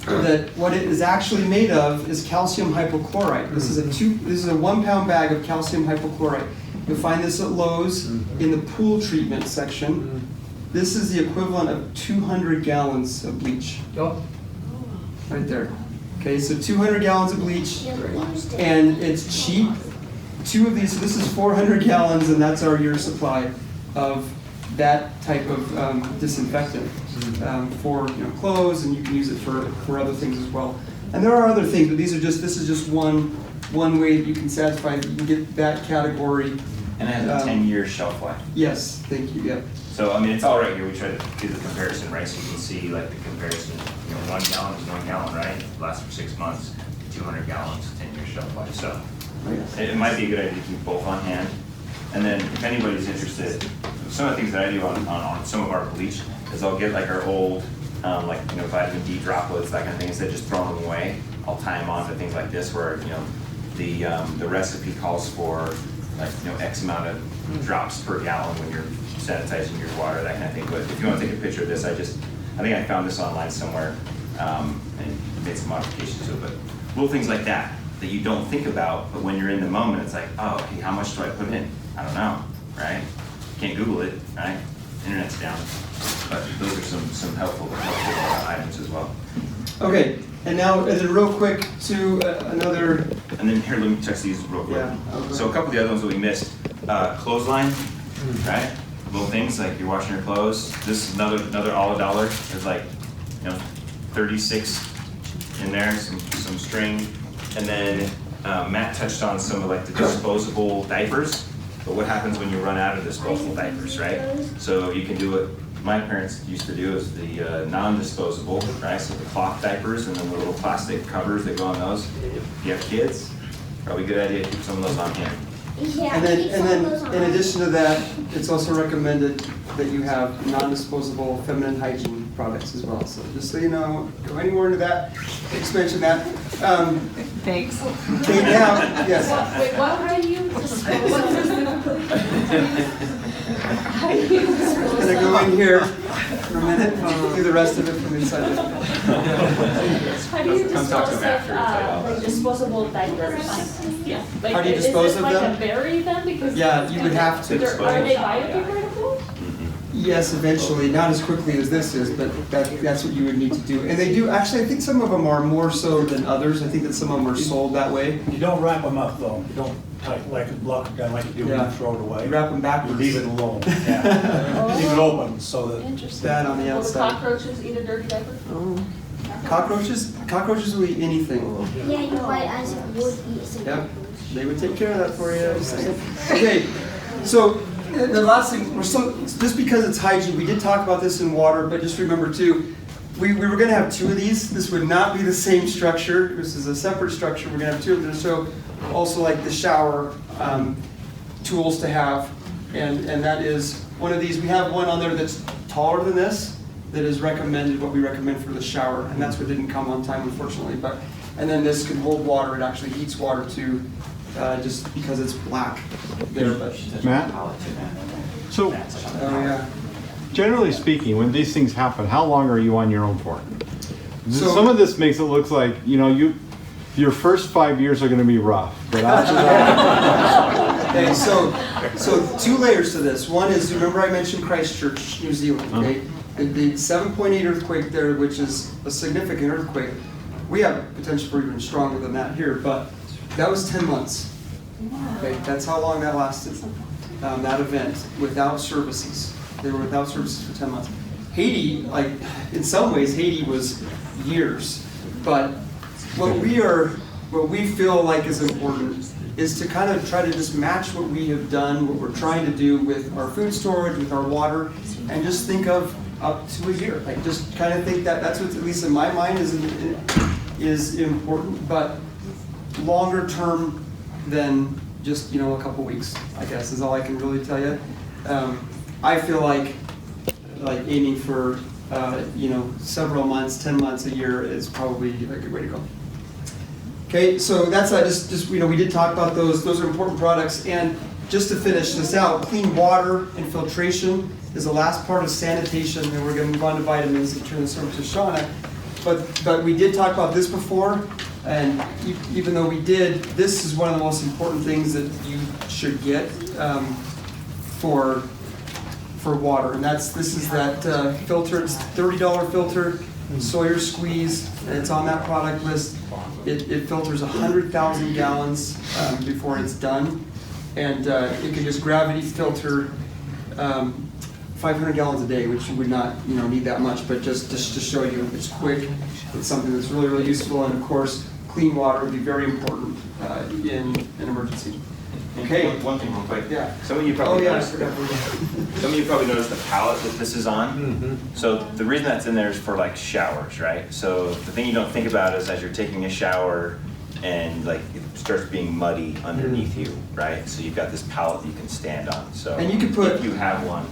S1: that what it is actually made of is calcium hypochlorite? This is a 1 pound bag of calcium hypochlorite. You'll find this at Lowe's in the pool treatment section. This is the equivalent of 200 gallons of bleach.
S6: Oh.
S1: Right there. Okay, so 200 gallons of bleach, and it's cheap. 2 of these, so this is 400 gallons, and that's our year supply of that type of disinfectant for clothes, and you can use it for other things as well. And there are other things, but this is just one way that you can satisfy. You can get that category.
S2: And it has a 10-year shelf life.
S1: Yes, thank you. Yeah.
S2: So I mean, it's all right here. We try to do the comparison, right? So you can see like the comparison. 1 gallon is 1 gallon, right? It lasts for 6 months. 200 gallons, 10-year shelf life. So it might be a good idea to keep both on hand. And then if anybody's interested, some of the things that I do on some of our bleach is I'll get like our old vitamin D droplets, that kind of thing. Instead of just throwing them away, I'll tie them onto things like this, where the recipe calls for X amount of drops per gallon when you're sanitizing your water, that kind of thing. But if you want to take a picture of this, I think I found this online somewhere and made some modifications to it. But little things like that you don't think about, but when you're in the moment, it's like, oh, hey, how much do I put in? I don't know, right? Can't Google it, right? Internet's down. But those are some helpful items as well.
S1: Okay, and now, and then real quick to another.
S2: And then here, let me check these real quick.
S1: Yeah, okay.
S2: So a couple of the other ones that we missed. Clothesline, right? Little things like you're washing your clothes. This is another $1. There's like 36 in there, some string. And then Matt touched on some of like the disposable diapers. But what happens when you run out of disposable diapers, right? So you can do what my parents used to do is the non-disposable, right? So the cloth diapers and then the little plastic covers that go on those. If you have kids, probably a good idea to keep some of those on hand.
S12: Yeah,
S1: And then in addition to that, it's also recommended that you have non-disposable feminine hygiene products as well. So just so you know, I won't go any more into that, expansion that.
S5: Thanks.
S1: Okay, now, yes.
S3: Wait, what do you dispose of? How do you dispose
S1: I'm gonna go in here for a minute and do the rest of it from inside.
S3: How do you dispose
S2: talk to
S3: of
S2: him after,
S3: like disposable diapers? Yeah. Like,
S1: How do you dispose of
S3: is it
S1: them?
S3: like a bury them? Because
S1: Yeah, you would have to.
S3: Are they biodegradable?
S1: Yes, eventually, not as quickly as this is, but that's what you would need to do. And they do, actually, I think some of them are more so than others. I think that some of them are sold that way.
S13: You don't wrap them up though. You don't like you do when you throw it away.
S1: You wrap them
S13: You
S1: backwards.
S13: leave it alone. Yeah. Leave it open so that.
S3: Interesting.
S1: That on the
S3: Will
S1: outside.
S3: cockroaches eat a dirty diaper?
S1: Cockroaches will eat anything.
S12: Yeah, you might as it would eat some
S1: Yep, they would take care of that for you. Just saying. Okay, so the last thing, just because it's hygiene, we did talk about this in water, but just remember too, we were gonna have 2 of these. This would not be the same structure. This is a separate structure. We're gonna have 2 of them. So also like the shower tools to have, and that is one of these. We have one on there that's taller than this, that is recommended, what we recommend for the shower, and that's what didn't come on time, unfortunately. And then this can hold water. It actually heats water too, just because it's black there. But
S11: Matt? So,
S1: oh yeah.
S11: generally speaking, when these things happen, how long are you on your own for?
S1: So-
S11: Some of this makes it look like, your first 5 years are going to be rough, but after that.
S1: Okay, so 2 layers to this. One is, remember I mentioned Christchurch, New Zealand, okay? The 7.8 earthquake there, which is a significant earthquake. We have potential for even stronger than that here, but that was 10 months. Okay, that's how long that lasted, that event, without services. They were without services for 10 months. Haiti, like, in some ways, Haiti was years. But what we feel like is important is to kind of try to just match what we have done, what we're trying to do with our food storage, with our water, and just think of up to a year. Like, just kind of think that's what, at least in my mind, is important, but longer term than just, a couple weeks, I guess, is all I can really tell you. I feel like aiming for, several months, 10 months, a year is probably a good way to go. Okay, so that's just we did talk about those. Those are important products. And just to finish this out, clean water and filtration is the last part of sanitation, and we're going to move on to vitamins and turn this over to Shauna. But we did talk about this before, and even though we did, this is one of the most important things that you should get for water, and this is that filter. It's $30 filter, Sawyer Squeeze, and it's on that product list. It filters 100,000 gallons before it's done, and it can just gravity filter 500 gallons a day, which you would not need that much, but just to show you it's quick. It's something that's really, really useful, and of course, clean water would be very important in an emergency. Okay.
S2: One thing real quick.
S1: Yeah.
S2: Some of you probably noticed
S1: the
S2: palette that this is on.
S6: Mm-hmm.
S2: So the reason that's in there is for like showers, right? So the thing you don't think about is as you're taking a shower and like it starts being muddy underneath you, right? So you've got this palette that you can stand on. So
S1: And you can put-
S2: if you have one.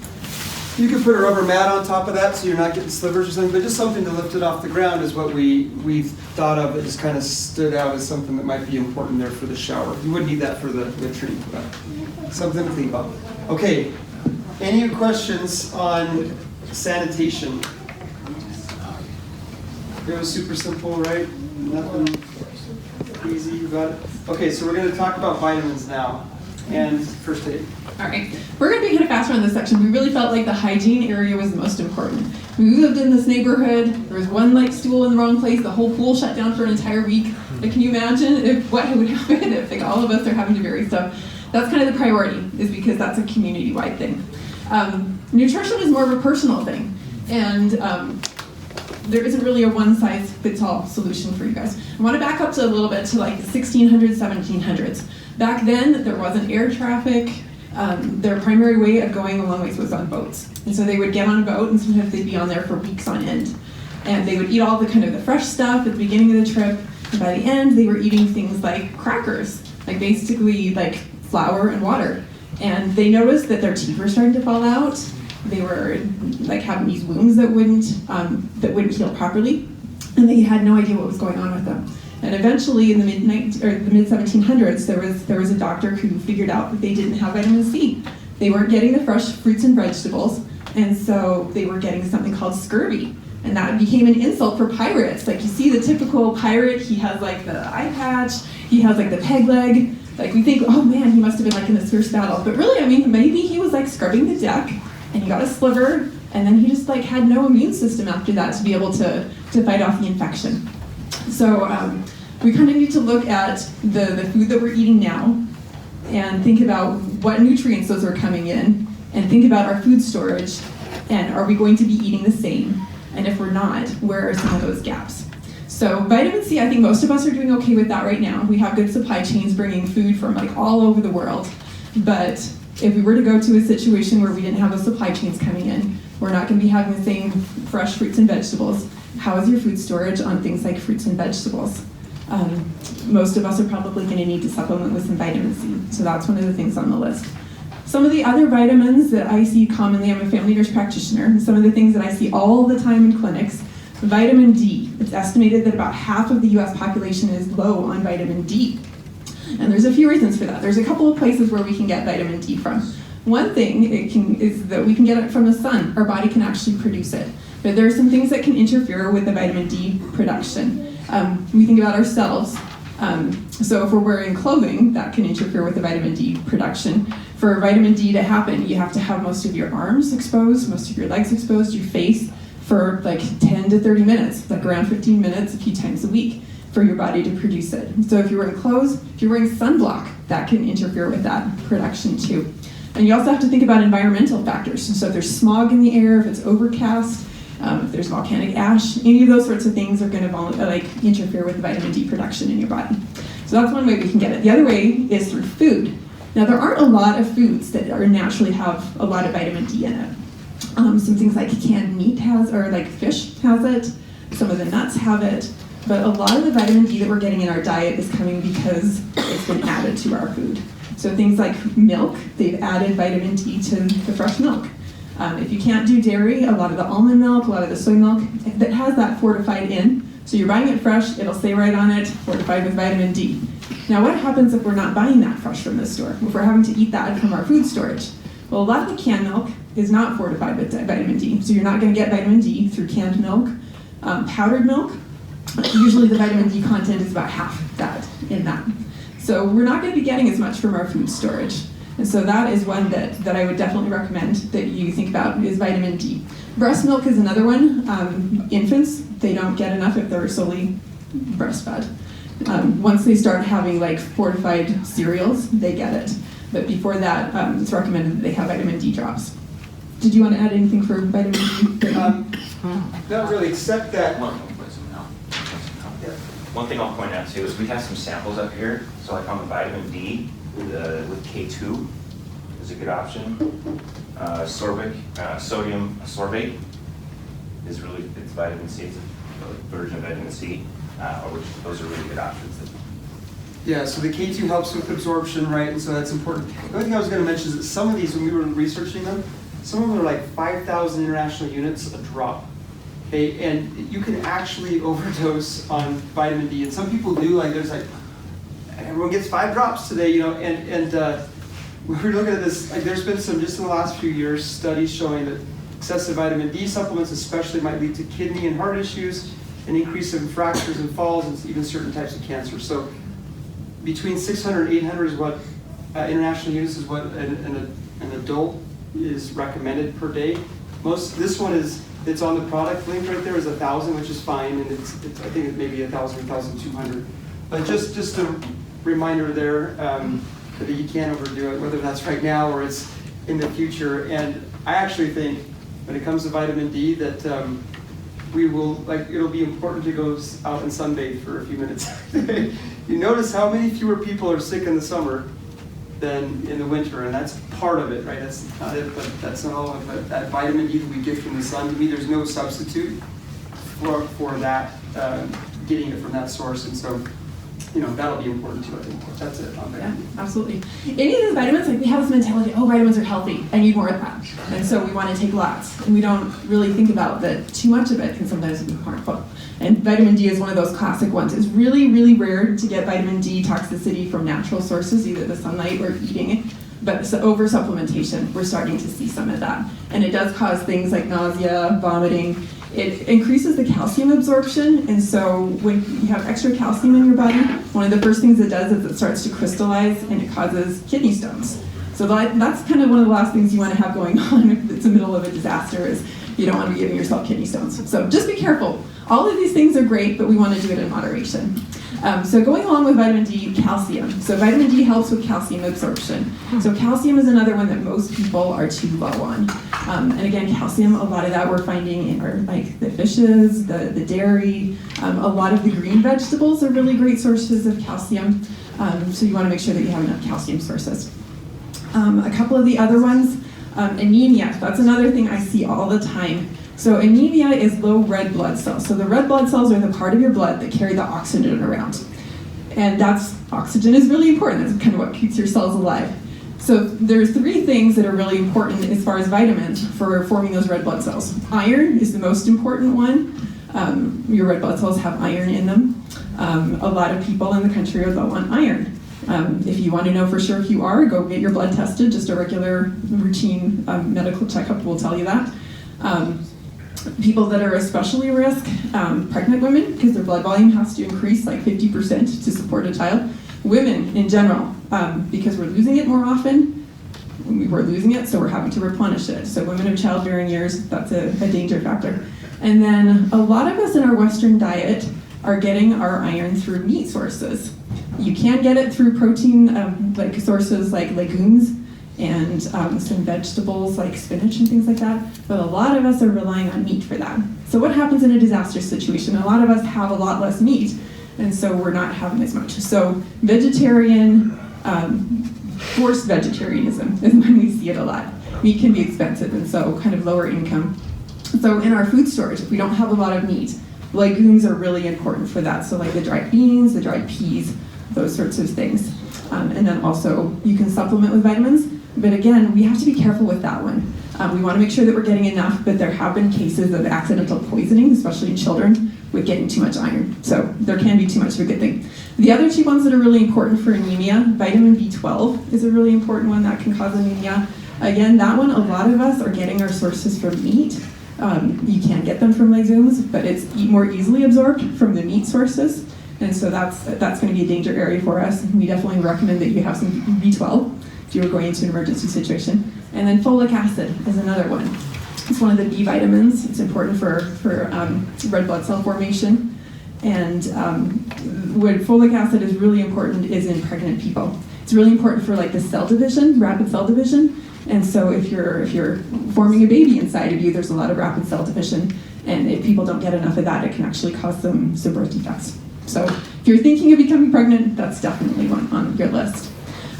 S1: You could put a rubber mat on top of that so you're not getting slivers or something, but just something to lift it off the ground is what we've thought of that just kind of stood out as something that might be important there for the shower. You wouldn't need that for the latrine, but something to think about. Okay, any questions on sanitation? It was super simple, right? Nothing easy about it. Okay, so we're going to talk about vitamins now and first aid.
S7: All right, we're going to be kind of faster on this section. We really felt like the hygiene area was the most important. We lived in this neighborhood. There was one stool in the wrong place. The whole pool shut down for an entire week. Like, can you imagine what would happen if all of us are having to bury stuff? That's kind of the priority, is because that's a community-wide thing. Nutrition is more of a personal thing, and there isn't really a one-size-fits-all solution for you guys. I want to back up to a little bit to like the 1600s, 1700s. Back then, there wasn't air traffic. Their primary way of going a long ways was on boats. And so they would get on a boat, and sometimes they'd be on there for weeks on end. And they would eat all the the fresh stuff at the beginning of the trip. And by the end, they were eating things like crackers, like basically like flour and water. And they noticed that their teeth were starting to fall out. They were like having these wounds that wouldn't heal properly. And they had no idea what was going on with them. And eventually, in the mid-1700s, there was a doctor who figured out that they didn't have vitamin C. They weren't getting the fresh fruits and vegetables, and so they were getting something called scurvy. And that became an insult for pirates. Like, you see the typical pirate, he has like the eye patch, he has like the peg leg. Like, we think, oh man, he must have been like in this fierce battle. But really, I mean, maybe he was like scrubbing the deck, and he got a sliver, and then he just like had no immune system after that to be able to fight off the infection. So we kind of need to look at the food that we're eating now and think about what nutrients those are coming in, and think about our food storage, and are we going to be eating the same? And if we're not, where are some of those gaps? So vitamin C, I think most of us are doing okay with that right now. We have good supply chains bringing food from like all over the world, but If we were to go to a situation where we didn't have those supply chains coming in, we're not going to be having the same fresh fruits and vegetables. How is your food storage on things like fruits and vegetables? Most of us are probably going to need to supplement with some vitamin C, so that's one of the things on the list. Some of the other vitamins that I see commonly, I'm a family nurse practitioner, and some of the things that I see all the time in clinics, vitamin D. It's estimated that about half of the US population is low on vitamin D. And there's a few reasons for that. There's a couple of places where we can get vitamin D from. One thing is that we can get it from the sun. Our body can actually produce it. But there are some things that can interfere with the vitamin D production. We think about ourselves. So if we're wearing clothing, that can interfere with the vitamin D production. For vitamin D to happen, you have to have most of your arms exposed, most of your legs exposed, your face, for like 10 to 30 minutes, like around 15 minutes a few times a week for your body to produce it. So if you're wearing clothes, if you're wearing sunblock, that can interfere with that production too. And you also have to think about environmental factors. So if there's smog in the air, if it's overcast, if there's volcanic ash, any of those sorts of things are going to interfere with vitamin D production in your body. So that's one way we can get it. The other way is through food. Now there aren't a lot of foods that are naturally have a lot of vitamin D in it. Some things like canned meat or like fish has it. Some of the nuts have it. But a lot of the vitamin D that we're getting in our diet is coming because it's been added to our food. So things like milk, they've added vitamin D to the fresh milk. If you can't do dairy, a lot of the almond milk, a lot of the soy milk, that has that fortified in. So you're buying it fresh, it'll say right on it, fortified with vitamin D. Now what happens if we're not buying that fresh from the store? If we're having to eat that from our food storage? Well, a lot of the canned milk is not fortified with vitamin D. So you're not going to get vitamin D through canned milk. Powdered milk, usually the vitamin D content is about half that in that. So we're not going to be getting as much from our food storage. And so that is one that I would definitely recommend that you think about is vitamin D. Breast milk is another one. Infants, they don't get enough if they're solely breastfed. Once they start having like fortified cereals, they get it. But before that, it's recommended that they have vitamin D drops. Did you want to add anything for vitamin D?
S1: Not really, except that.
S2: One thing I'll point out too is we have some samples up here. So like on the vitamin D with K2 is a good option. Sodium sorbate is it's vitamin C. It's a version of vitamin C, which those are really good options.
S1: Yeah, so the K2 helps with absorption, right? And so that's important. The only thing I was going to mention is that some of these, when we were researching them, some of them are like 5,000 international units a drop. Okay, and you can actually overdose on vitamin D, and some people do. Like there's like everyone gets 5 drops today, you know. And we were looking at this. Like there's been some just in the last few years studies showing that excessive vitamin D supplements, especially, might lead to kidney and heart issues, an increase in fractures and falls, and even certain types of cancer. So between 600 and 800 is what international use is what an adult is recommended per day. This one it's on the product link right there is 1,000, which is fine, and it's I think it may be 1,000 or 1,200. But just a reminder there that you can't overdo it, whether that's right now or it's in the future. And I actually think when it comes to vitamin D that it'll be important to go out and sunbathe for a few minutes. You notice how many fewer people are sick in the summer than in the winter, and that's part of it, right? That's not it, but that's not all of it. That vitamin D that we get from the sun, to me, there's no substitute for that, getting it from that source, and so, you know, that'll be important too, I think. That's it on there.
S7: Yeah, absolutely. Any of those vitamins, like we have this mentality, oh, vitamins are healthy, I need more of that. And so we want to take lots, and we don't really think about that too much of it can sometimes be harmful. And vitamin D is one of those classic ones. It's really, really rare to get vitamin D toxicity from natural sources, either the sunlight or eating. But over supplementation, we're starting to see some of that. And it does cause things like nausea, vomiting. It increases the calcium absorption. And so when you have extra calcium in your body, one of the first things it does is it starts to crystallize and it causes kidney stones. So that's kind of one of the last things you want to have going on if it's the middle of a disaster is you don't want to be giving yourself kidney stones. So just be careful. All of these things are great, but we want to do it in moderation. So going along with vitamin D, calcium. So vitamin D helps with calcium absorption. So calcium is another one that most people are too low on. And again, calcium, a lot of that we're finding in our, like the fishes, the dairy. A lot of the green vegetables are really great sources of calcium. So you want to make sure that you have enough calcium sources. A couple of the other ones, anemia, that's another thing I see all the time. So anemia is low red blood cells. So the red blood cells are the part of your blood that carry the oxygen around. And oxygen is really important. That's kind of what keeps your cells alive. So there's 3 things that are really important as far as vitamins for forming those red blood cells. Iron is the most important one. Your red blood cells have iron in them. A lot of people in the country are low on iron. If you want to know for sure if you are, go get your blood tested. Just a regular routine medical checkup will tell you that. People that are especially at risk, pregnant women, because their blood volume has to increase like 50% to support a child. Women in general, because we're losing it more often. We're losing it, so we're having to replenish it. So women of childbearing years, that's a danger factor. And then a lot of us in our Western diet are getting our iron through meat sources. You can get it through protein, like sources like legumes and some vegetables like spinach and things like that, but a lot of us are relying on meat for that. So what happens in a disaster situation? A lot of us have a lot less meat, and so we're not having as much. So vegetarian, forced vegetarianism is when we see it a lot. Meat can be expensive, and so kind of lower income. So in our food storage, if we don't have a lot of meat, legumes are really important for that. So like the dried beans, the dried peas, those sorts of things. And then also you can supplement with vitamins. But again, we have to be careful with that one. We want to make sure that we're getting enough, but there have been cases of accidental poisoning, especially in children, with getting too much iron. So there can be too much of a good thing. The other 2 ones that are really important for anemia, vitamin B12 is a really important one that can cause anemia. Again, that one, a lot of us are getting our sources from meat. You can get them from legumes, but it's more easily absorbed from the meat sources. And so that's going to be a danger area for us. We definitely recommend that you have some B12 if you were going into an emergency situation. And then folic acid is another one. It's one of the B vitamins. It's important for red blood cell formation. And what folic acid is really important is in pregnant people. It's really important for like the cell division, rapid cell division. And so if you're forming a baby inside of you, there's a lot of rapid cell division. And if people don't get enough of that, it can actually cause some birth defects. So if you're thinking of becoming pregnant, that's definitely one on your list.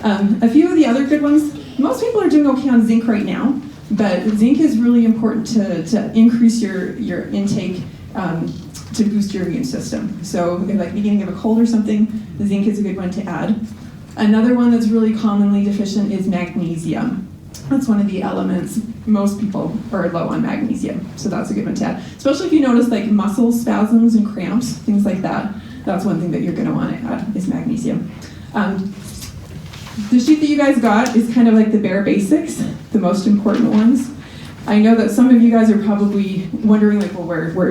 S7: A few of the other good ones, most people are doing okay on zinc right now, but zinc is really important to increase your intake to boost your immune system. So if like beginning of a cold or something, zinc is a good one to add. Another one that's really commonly deficient is magnesium. That's one of the elements. Most people are low on magnesium, so that's a good one to add. Especially if you notice like muscle spasms and cramps, things like that. That's one thing that you're going to want to add is magnesium. The sheet that you guys got is kind of like the bare basics, the most important ones. I know that some of you guys are probably wondering like, well,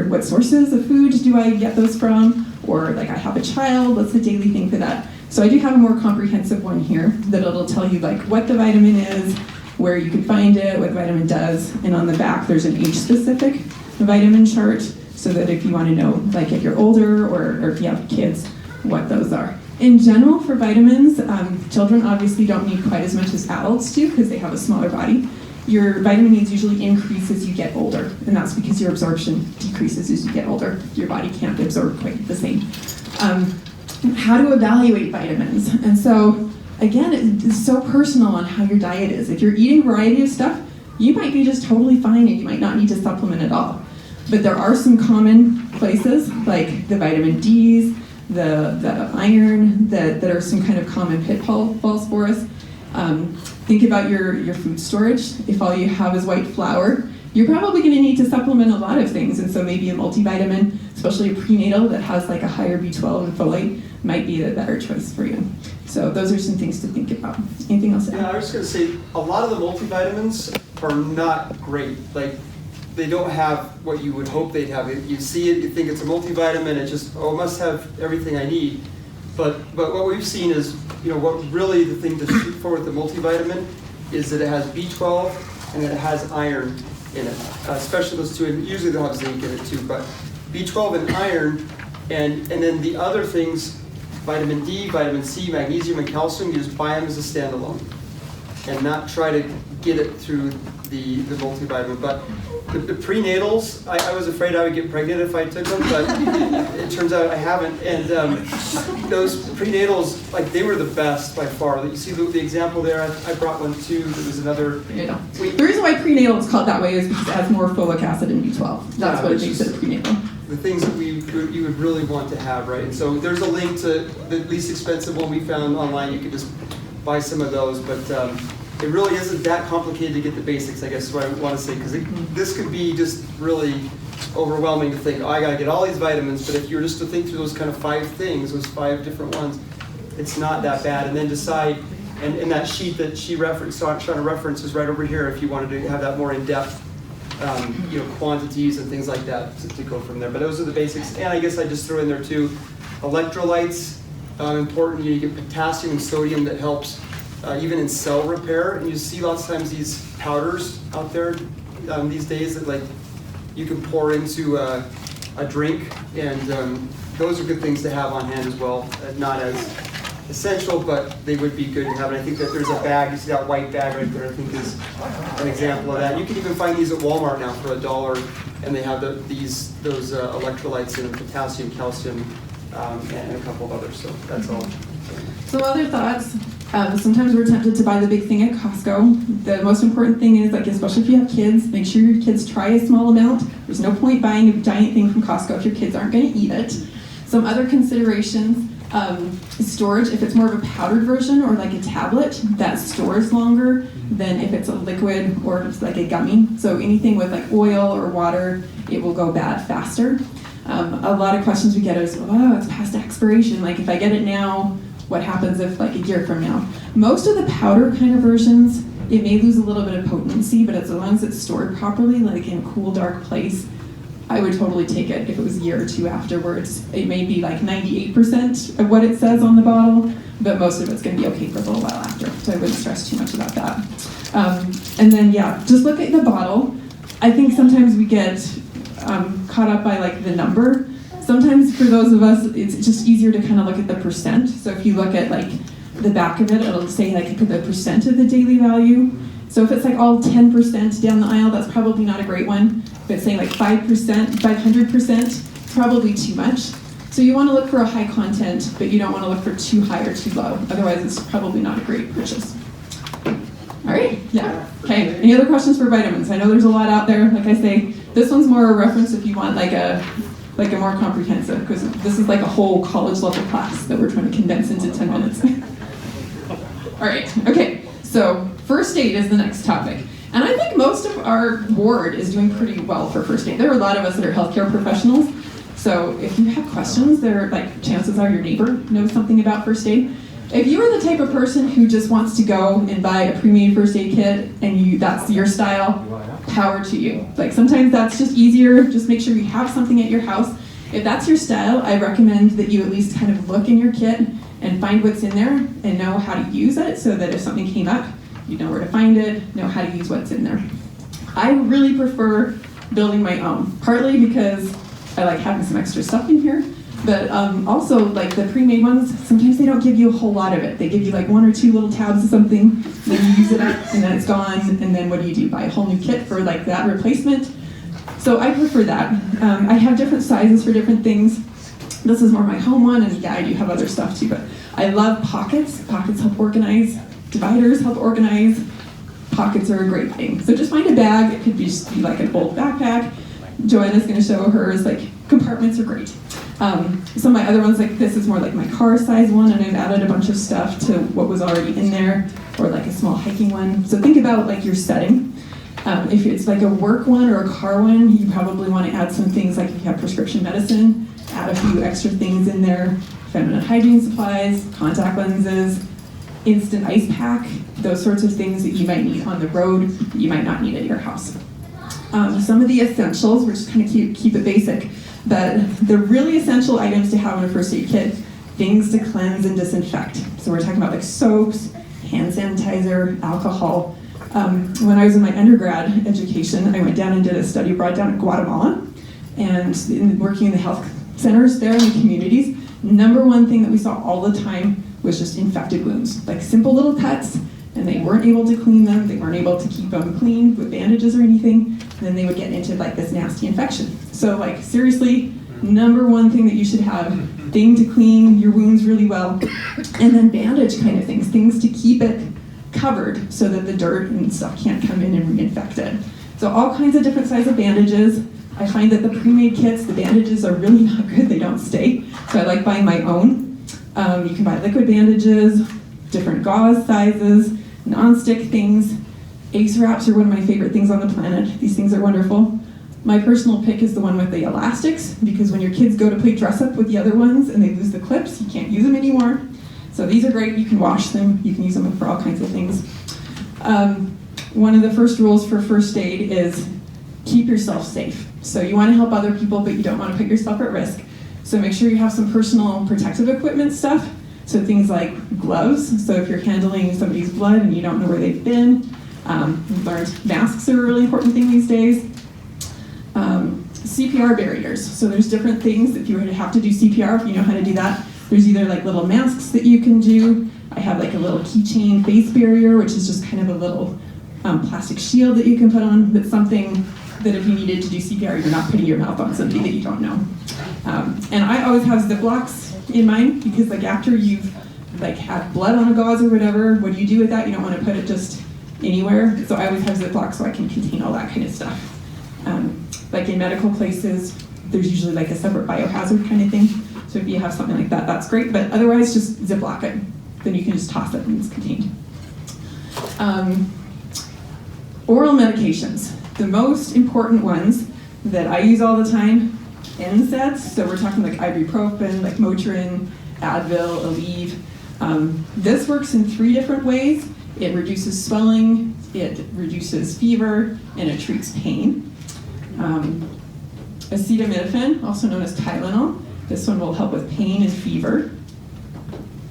S7: what sources of food do I get those from? Or like I have a child, what's the daily thing for that? So I do have a more comprehensive one here that it'll tell you like what the vitamin is, where you can find it, what the vitamin does, and on the back there's an age-specific vitamin chart so that if you want to know, like if you're older or if you have kids, what those are. In general, for vitamins, children obviously don't need quite as much as adults do because they have a smaller body. Your vitamin needs usually increase as you get older, and that's because your absorption decreases as you get older. Your body can't absorb quite the same. How to evaluate vitamins. And so, again, it's so personal on how your diet is. If you're eating a variety of stuff, you might be just totally fine and you might not need to supplement at all. But there are some common places, like the vitamin Ds, the iron, that are some kind of common pitfalls for us. Think about your food storage. If all you have is white flour, you're probably going to need to supplement a lot of things, and so maybe a multivitamin, especially a prenatal that has like a higher B12 and folate, might be the better choice for you. So those are some things to think about. Anything else to add?
S1: Yeah, I was going to say, a lot of the multivitamins are not great. Like, they don't have what you would hope they'd have. You see it, you think it's a multivitamin, it just, it must have everything I need. But what we've seen is, what really the thing to shoot for with the multivitamin is that it has B12 and that it has iron in it, especially those two, and usually they'll have zinc in it too, but B12 and iron, and then the other things, vitamin D, vitamin C, magnesium, and calcium, you just buy them as a standalone. and not try to get it through the multivitamin. But the prenatals, I was afraid I would get pregnant if I took them, but it turns out I haven't. And those prenatals, like, they were the best by far. You see the example there? I brought one too. There was another.
S7: The reason why prenatal is called that way is because it has more folic acid and B12. That's what it makes it a prenatal.
S1: The things that you would really want to have, right? And so there's a link to the least expensive one we found online. You could just buy some of those, but it really isn't that complicated to get the basics, I guess is what I want to say, because this could be just really overwhelming to think, oh, I got to get all these vitamins, but if you were just to think through those kind of 5 things, those 5 different ones, it's not that bad. And then decide, and in that sheet that she referenced, so I'm trying to reference is right over here if you wanted to have that more in-depth quantities and things like that to go from there. But those are the basics. And I guess I just throw in there too, electrolytes, important. You get potassium and sodium that helps even in cell repair. And you see lots of times these powders out there these days that, like, you can pour into a drink, and those are good things to have on hand as well. Not as essential, but they would be good to have. And I think that there's a bag, you see that white bag right there, I think is an example of that. You can even find these at Walmart now for $1, and they have those electrolytes in them, potassium, calcium, and a couple of others. So that's all.
S7: Some other thoughts. Sometimes we're tempted to buy the big thing at Costco. The most important thing is, like, especially if you have kids, make sure your kids try a small amount. There's no point buying a giant thing from Costco if your kids aren't going to eat it. Some other considerations. Storage, if it's more of a powdered version or like a tablet, that stores longer than if it's a liquid or it's like a gummy. So anything with like oil or water, it will go bad faster. A lot of questions we get is, oh, it's past expiration. Like, if I get it now, what happens if like a year from now? Most of the powder kind of versions, it may lose a little bit of potency, but as long as it's stored properly, like in a cool, dark place, I would totally take it if it was a year or two afterwards. It may be like 98% of what it says on the bottle, but most of it's going to be okay for a little while after. So I wouldn't stress too much about that. And then, yeah, just look at the bottle. I think sometimes we get caught up by like the number. Sometimes for those of us, it's just easier to kind of look at the percent. So if you look at like the back of it, it'll say like the percent of the daily value. So if it's like all 10% down the aisle, that's probably not a great one. If it's saying like 5%, 500%, probably too much. So you want to look for a high content, but you don't want to look for too high or too low. Otherwise, it's probably not a great purchase. All right, yeah. Okay, any other questions for vitamins? I know there's a lot out there. Like I say, this one's more a reference if you want like a more comprehensive, because this is like a whole college level class that we're trying to condense into 10 minutes. All right, okay, so first aid is the next topic. And I think most of our ward is doing pretty well for first aid. There are a lot of us that are healthcare professionals. So if you have questions, chances are your neighbor knows something about first aid. If you are the type of person who just wants to go and buy a pre-made first aid kit and that's your style, power to you. Like, sometimes that's just easier. Just make sure you have something at your house. If that's your style, I recommend that you at least kind of look in your kit and find what's in there and know how to use it, so that if something came up, you know where to find it, know how to use what's in there. I really prefer building my own, partly because I like having some extra stuff in here, but also like the pre-made ones, sometimes they don't give you a whole lot of it. They give you like 1 or 2 little tabs of something, then you use it up, and then it's gone, and then what do? Buy a whole new kit for like that replacement. So I prefer that. I have different sizes for different things. This is more my home one, and yeah, I do have other stuff too, but I love pockets. Pockets help organize. Dividers help organize. Pockets are a great thing. So just find a bag. It could just be like an old backpack. Joanna's going to show hers. Like, compartments are great. Some of my other ones, like this is more like my car size one, and I've added a bunch of stuff to what was already in there, or like a small hiking one. So think about like your setting. If it's like a work one or a car one, you probably want to add some things like if you have prescription medicine, add a few extra things in there, feminine hygiene supplies, contact lenses, instant ice pack, those sorts of things that you might need on the road that you might not need at your house. Some of the essentials, we're just kind of keep it basic, but the really essential items to have in a first aid kit, things to cleanse and disinfect. So we're talking about like soaps, hand sanitizer, alcohol. When I was in my undergrad education, I went down and did a study abroad down in Guatemala, and working in the health centers there in the communities, number one thing that we saw all the time was just infected wounds, like simple little cuts, and and they weren't able to clean them, they weren't able to keep them clean with bandages or anything, then they would get into like this nasty infection. So like seriously, number one thing that you should have, thing to clean your wounds really well, and then bandage kind of things to keep it covered so that the dirt and stuff can't come in and reinfect it. So all kinds of different sizes of bandages. I find that the pre-made kits, the bandages are really not good, they don't stay. So I like buying my own. You can buy liquid bandages, different gauze sizes, non-stick things. Ace wraps are one of my favorite things on the planet. These things are wonderful. My personal pick is the one with the elastics, because when your kids go to play dress up with the other ones and they lose the clips, you can't use them anymore. So these are great, you can wash them, you can use them for all kinds of things. One of the first rules for first aid is keep yourself safe. So you want to help other people, but you don't want to put yourself at risk. So make sure you have some personal protective equipment stuff. So things like gloves, so if you're handling somebody's blood and you don't know where they've been. We've learned masks are a really important thing these days. CPR barriers, so there's different things if you were to have to do CPR, if you know how to do that. There's either like little masks that you can do. I have like a little keychain face barrier, which is just kind of a little plastic shield that you can put on. That's something that if you needed to do CPR, you're not putting your mouth on somebody that you don't know. And I always have Ziplocs in mine, because like after you've like had blood on a gauze or whatever, what do you do with that? You don't want to put it just anywhere. So I always have Ziplocs so I can contain all that kind of stuff. Like in medical places, there's usually like a separate biohazard kind of thing. So if you have something like that, that's great. But otherwise, just Ziploc it. Then you can just toss it and it's contained. Oral medications. The most important ones that I use all the time, NSAIDs. So we're talking like ibuprofen, like Motrin, Advil, Aleve. This works in 3 different ways. It reduces swelling, it reduces fever, and it treats pain. Acetaminophen, also known as Tylenol. This one will help with pain and fever.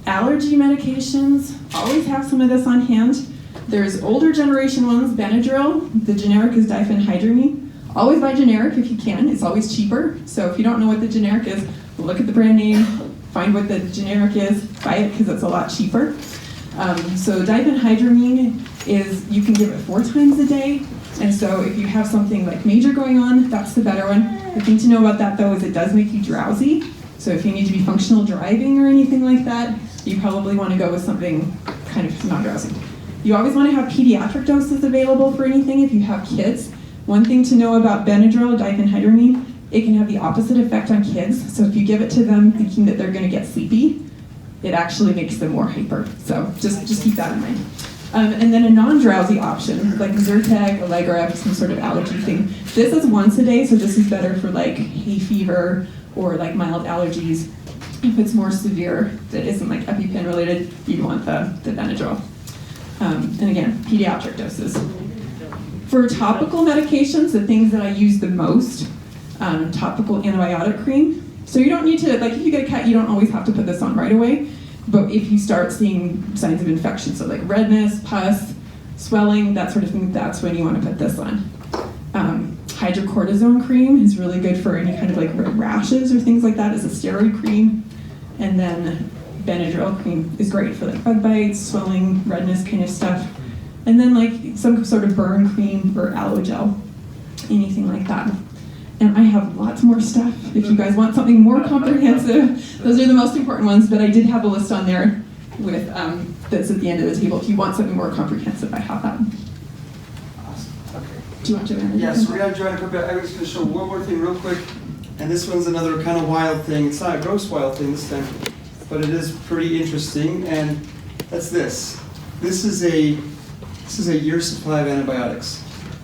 S7: Allergy medications, always have some of this on hand. There's older generation ones, Benadryl. The generic is diphenhydramine. Always buy generic if you can, it's always cheaper. So if you don't know what the generic is, look at the brand name, find what the generic is, buy it because it's a lot cheaper. So diphenhydramine is, you can give it 4 times a day. And so if you have something like major going on, that's the better one. The thing to know about that though is it does make you drowsy. So if you need to be functional driving or anything like that, you probably want to go with something kind of non-drowsy. You always want to have pediatric doses available for anything if you have kids. One thing to know about Benadryl, diphenhydramine, it can have the opposite effect on kids. So if you give it to them thinking that they're going to get sleepy, it actually makes them more hyper. So just keep that in mind. And then a non-drowsy option, like Zyrtec, Allegra, some sort of allergy thing. This is once a day, so this is better for like hay fever or like mild allergies. If it's more severe, that isn't like EpiPen related, you'd want the Benadryl. And again, pediatric doses. For topical medications, the things that I use the most, topical antibiotic cream. So you don't need to, like if you get a cut, you don't always have to put this on right away. But if you start seeing signs of infection, so like redness, pus, swelling, that sort of thing, that's when you want to put this on. Hydrocortisone cream is really good for any kind of like rashes or things like that as a steroid cream. And then Benadryl cream is great for like bug bites, swelling, redness kind of stuff. And then like some sort of burn cream or aloe gel, anything like that. And I have lots more stuff. If you guys want something more comprehensive, those are the most important ones, but I did have a list on there with that's at the end of the table. If you want something more comprehensive, I have that.
S1: Awesome. Okay.
S7: Do you want to?
S1: Yes, we're going to join a quick bit. I was going to show one more thing real quick. And this one's another kind of wild thing. It's not a gross wild thing this time, but it is pretty interesting. And that's this. This is a year's supply of antibiotics.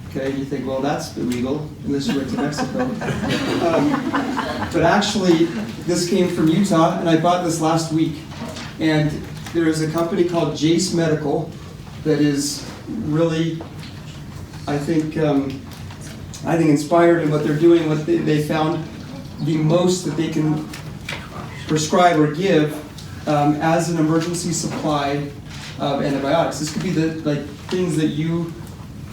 S1: Okay, you think, well, that's illegal unless you went to Mexico. But actually, this came from Utah, and I bought this last week. And there is a company called Jace Medical that is really, I think inspired in what they're doing. What they found the most that they can prescribe or give as an emergency supply of antibiotics. This could be the things that you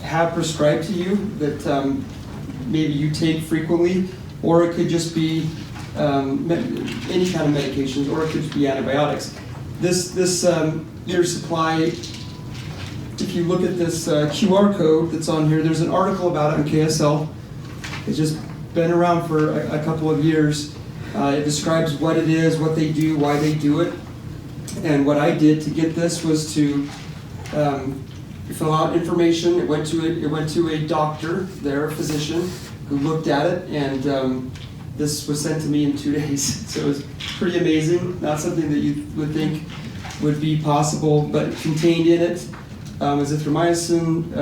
S1: have prescribed to you that maybe you take frequently, or it could just be any kind of medications, or it could just be antibiotics. This year's supply if you look at this QR code that's on here, there's an article about it on KSL. It's just been around for a couple of years. It describes what it is, what they do, why they do it. And what I did to get this was to fill out information. It went to a doctor, their physician, who looked at it, and this was sent to me in 2 days. So it was pretty amazing. Not something that you would think would be possible, but contained in it azithromycin,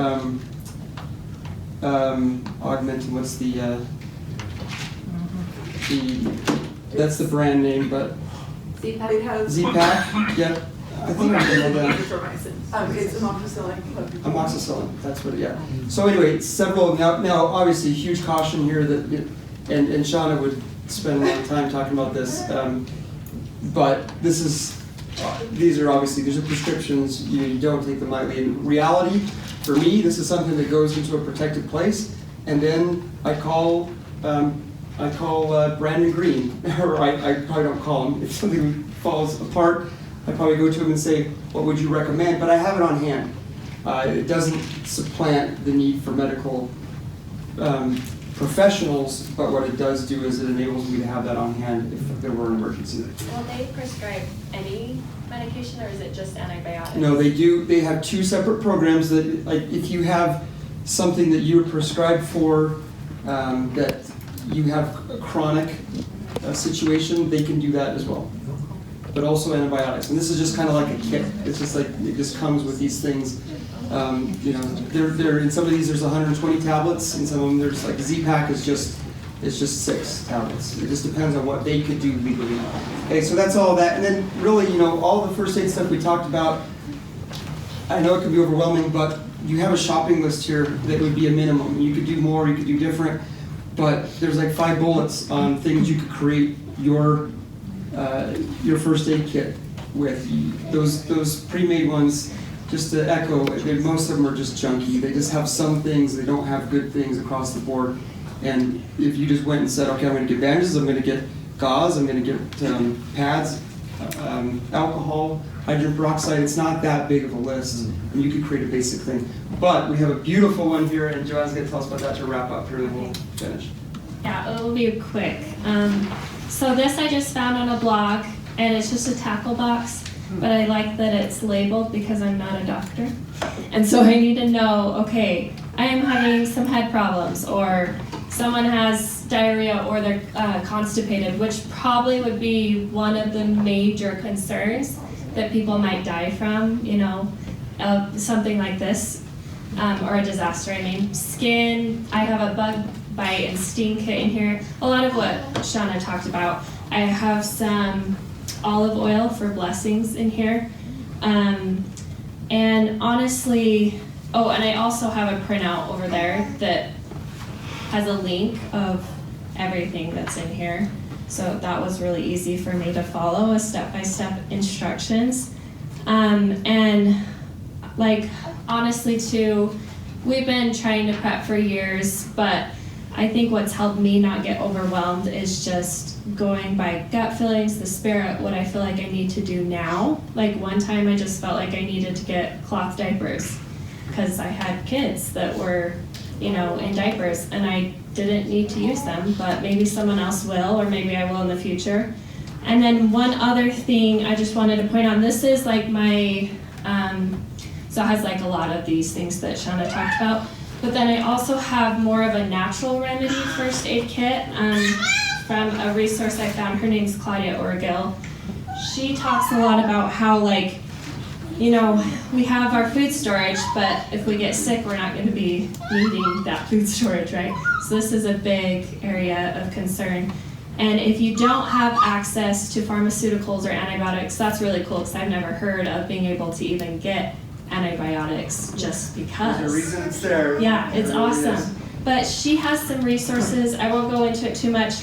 S1: augmentin, what's that's the brand name, but Z-Pak, yep. I think I know that.
S9: It's amoxicillin.
S1: Amoxicillin, that's what, yeah. So anyway, several, now obviously huge caution here that, and Shauna would spend a lot of time talking about this, but these are obviously, these are prescriptions, you don't take them lightly. In reality, for me, this is something that goes into a protected place, and then I call Brandon Green, or I probably don't call him. If something falls apart, I probably go to him and say, what would you recommend? But I have it on hand. It doesn't supplant the need for medical professionals, but what it does do is it enables me to have that on hand if there were an emergency.
S9: Will they prescribe any medication, or is it just antibiotics?
S1: No, they do. They have two separate programs that, like, if you have something that you're prescribed for, that you have a chronic situation, they can do that as well. But also antibiotics. And this is just kind of like a kit. It's just like, it just comes with these things. You know, they're in some of these there's 120 tablets, and some of them there's like Z-Pak is just 6 tablets. It just depends on what they could do legally. Okay, so that's all that. And then really, you know, all the first aid stuff we talked about, I know it can be overwhelming, but you have a shopping list here that would be a minimum. You could do more, you could do different, but there's like 5 bullets on things you could create your first aid kit with. Those pre-made ones, just to echo, most of them are just junky. They just have some things, they don't have good things across the board. And if you just went and said, okay, I'm going to get bandages, I'm going to get gauze, I'm going to get pads, alcohol, hydrogen peroxide, it's not that big of a list, and you could create a basic thing. But we have a beautiful one here, and Joanne's going to tell us about that to wrap up here, and then we'll finish.
S14: Yeah, it'll be quick. So this I just found on a blog, and it's just a tackle box, but I like that it's labeled because I'm not a doctor. And so I need to know, okay, I am having some head problems, or someone has diarrhea, or they're constipated, which probably would be one of the major concerns that people might die from, you know, something like this, or a disaster. I mean, skin, I have a bug bite and sting kit in here. A lot of what Shauna talked about. I have some olive oil for blessings in here. And honestly, oh, and I also have a printout over there that has a link of everything that's in here. So that was really easy for me to follow, a step-by-step instructions. And like, honestly too, we've been trying to prep for years, but I think what's helped me not get overwhelmed is just going by gut feelings, the spirit, what I feel like I need to do now. Like one time I just felt like I needed to get cloth diapers because I had kids that were, you know, in diapers, and I didn't need to use them, but maybe someone else will, or maybe I will in the future. And then one other thing I just wanted to point out, this is like my, so it has like a lot of these things that Shauna talked about, but then I also have more of a natural remedy first aid kit from a resource I found. Her name's Claudia Orgill. She talks a lot about how, like, you know, we have our food storage, but if we get sick, we're not going to be needing that food storage, right? So this is a big area of concern. And if you don't have access to pharmaceuticals or antibiotics, that's really cool, because I've never heard of being able to even get antibiotics just because.
S1: There's a reason it's there.
S14: Yeah, it's awesome. But she has some resources, I won't go into it too much,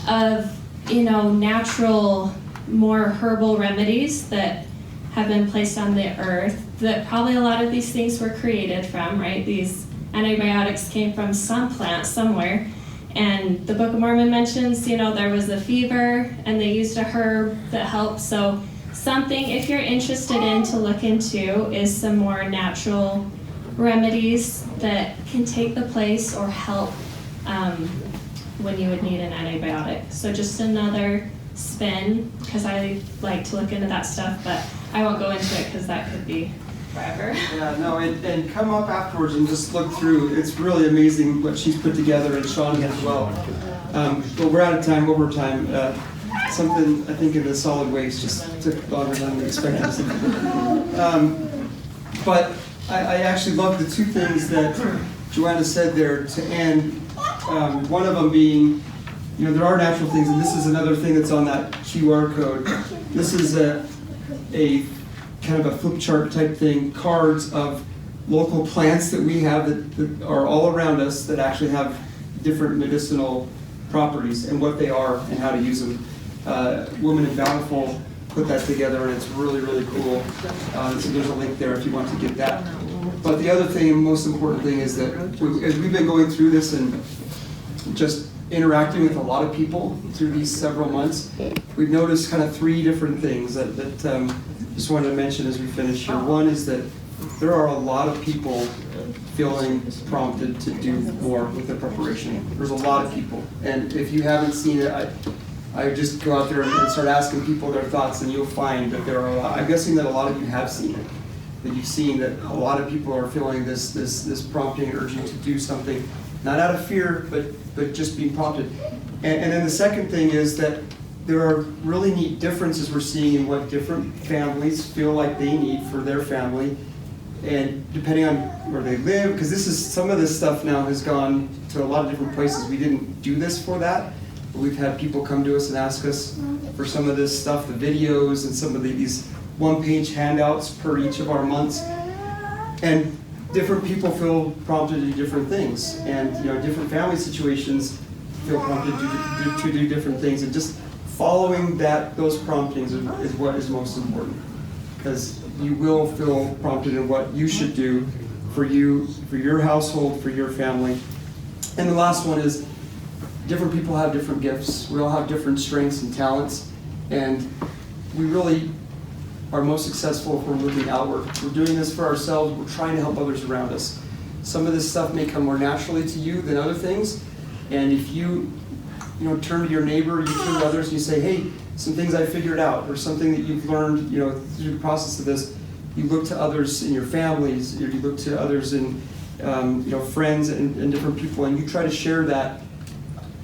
S14: of, you know, natural, more herbal remedies that have been placed on the earth, that probably a lot of these things were created from, right? These antibiotics came from some plant somewhere. And the Book of Mormon mentions, you know, there was a fever and they used a herb that helped. So something, if you're interested in to look into, is some more natural remedies that can take the place or help when you would need an antibiotic. So just another spin, because I like to look into that stuff, but I won't go into it because that could be forever.
S1: Yeah, no, and come up afterwards and just look through. It's really amazing what she's put together, and Sean as well. But we're out of time, overtime. Something, I think, in the solid waste just took longer than we expected. But I actually love the two things that Joanna said there to end. One of them being, there are natural things, and this is another thing that's on that QR code. This is a kind of a flip chart type thing, cards of local plants that we have that are all around us that actually have different medicinal properties and what they are and how to use them. Woman in Bountiful put that together, and it's really, really cool. So there's a link there if you want to get that. But the other thing, and most important thing, is that as we've been going through this and just interacting with a lot of people through these several months, we've noticed kind of three different things that just wanted to mention as we finish here. One is that there are a lot of people feeling prompted to do more with their preparation. There's a lot of people, and if you haven't seen it, I just go out there and start asking people their thoughts, and you'll find that there are a lot. I'm guessing that a lot of you have seen it, that you've seen that a lot of people are feeling this prompting, urging to do something, not out of fear, but just being prompted. And then the second thing is that there are really neat differences we're seeing in what different families feel like they need for their family, and depending on where they live, because some of this stuff now has gone to a lot of different places. We didn't do this for that. We've had people come to us and ask us for some of this stuff, the videos and some of these one-page handouts per each of our months. And different people feel prompted to do different things. And different family situations feel prompted to do different things. And just following those promptings is what is most important. Because you will feel prompted in what you should do for you, for your household, for your family. And the last one is, different people have different gifts. We all have different strengths and talents, and we really are most successful if we're looking outward. We're doing this for ourselves. We're trying to help others around us. Some of this stuff may come more naturally to you than other things, and if you turn to your neighbor, you turn to others, and you say, "Hey, some things I figured out," or something that you've learned, through the process of this. You look to others in your families, or you look to others in, friends and different people, and you try to share that.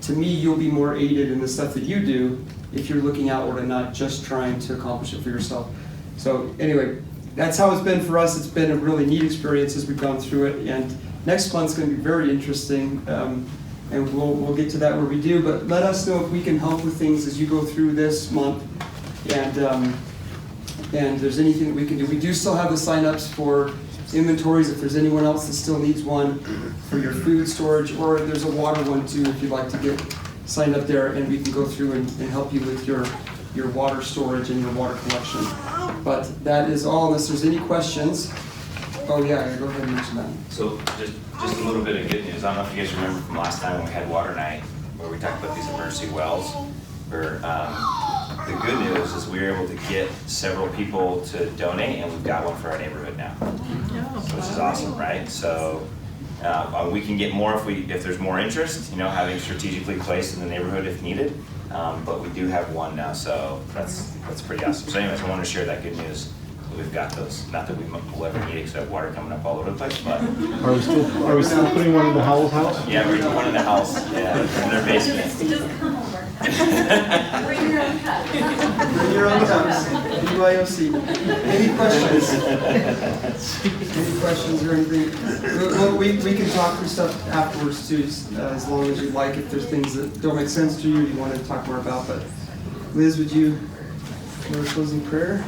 S1: To me, you'll be more aided in the stuff that you do if you're looking outward and not just trying to accomplish it for yourself. So anyway, that's how it's been for us. It's been a really neat experience as we've gone through it. And next month's going to be very interesting, and we'll get to that where we do. But let us know if we can help with things as you go through this month, and there's anything that we can do. We do still have the sign-ups for inventories if there's anyone else that still needs one for your food storage, or there's a water one too if you'd like to get signed up there, and we can go through and help you with your water storage and your water collection. But that is all, unless there's any questions. Oh yeah, go ahead and mention that.
S2: So just a little bit of good news. I don't know if you guys remember from last time when we had water night, where we talked about these emergency wells. The good news is we were able to get several people to donate, and we've got one for our neighborhood now. So which is awesome, right? So we can get more if there's more interest, having strategically placed in the neighborhood if needed. But we do have one now, so that's pretty awesome. So anyways, I wanted to share that good news. We've got those. Not that we'll ever need it, because we have water coming up all over the place, but.
S11: Are we still putting one in the Howell's house?
S2: Yeah, we're putting one in the house, in their basement.
S9: Just come over. Bring your own cup.
S1: Bring your own cups. BYOC. Any questions? Any questions or anything? We can talk through stuff afterwards too, as long as you'd like. If there's things that don't make sense to you, you want to talk more about. But Liz, would you do a closing prayer?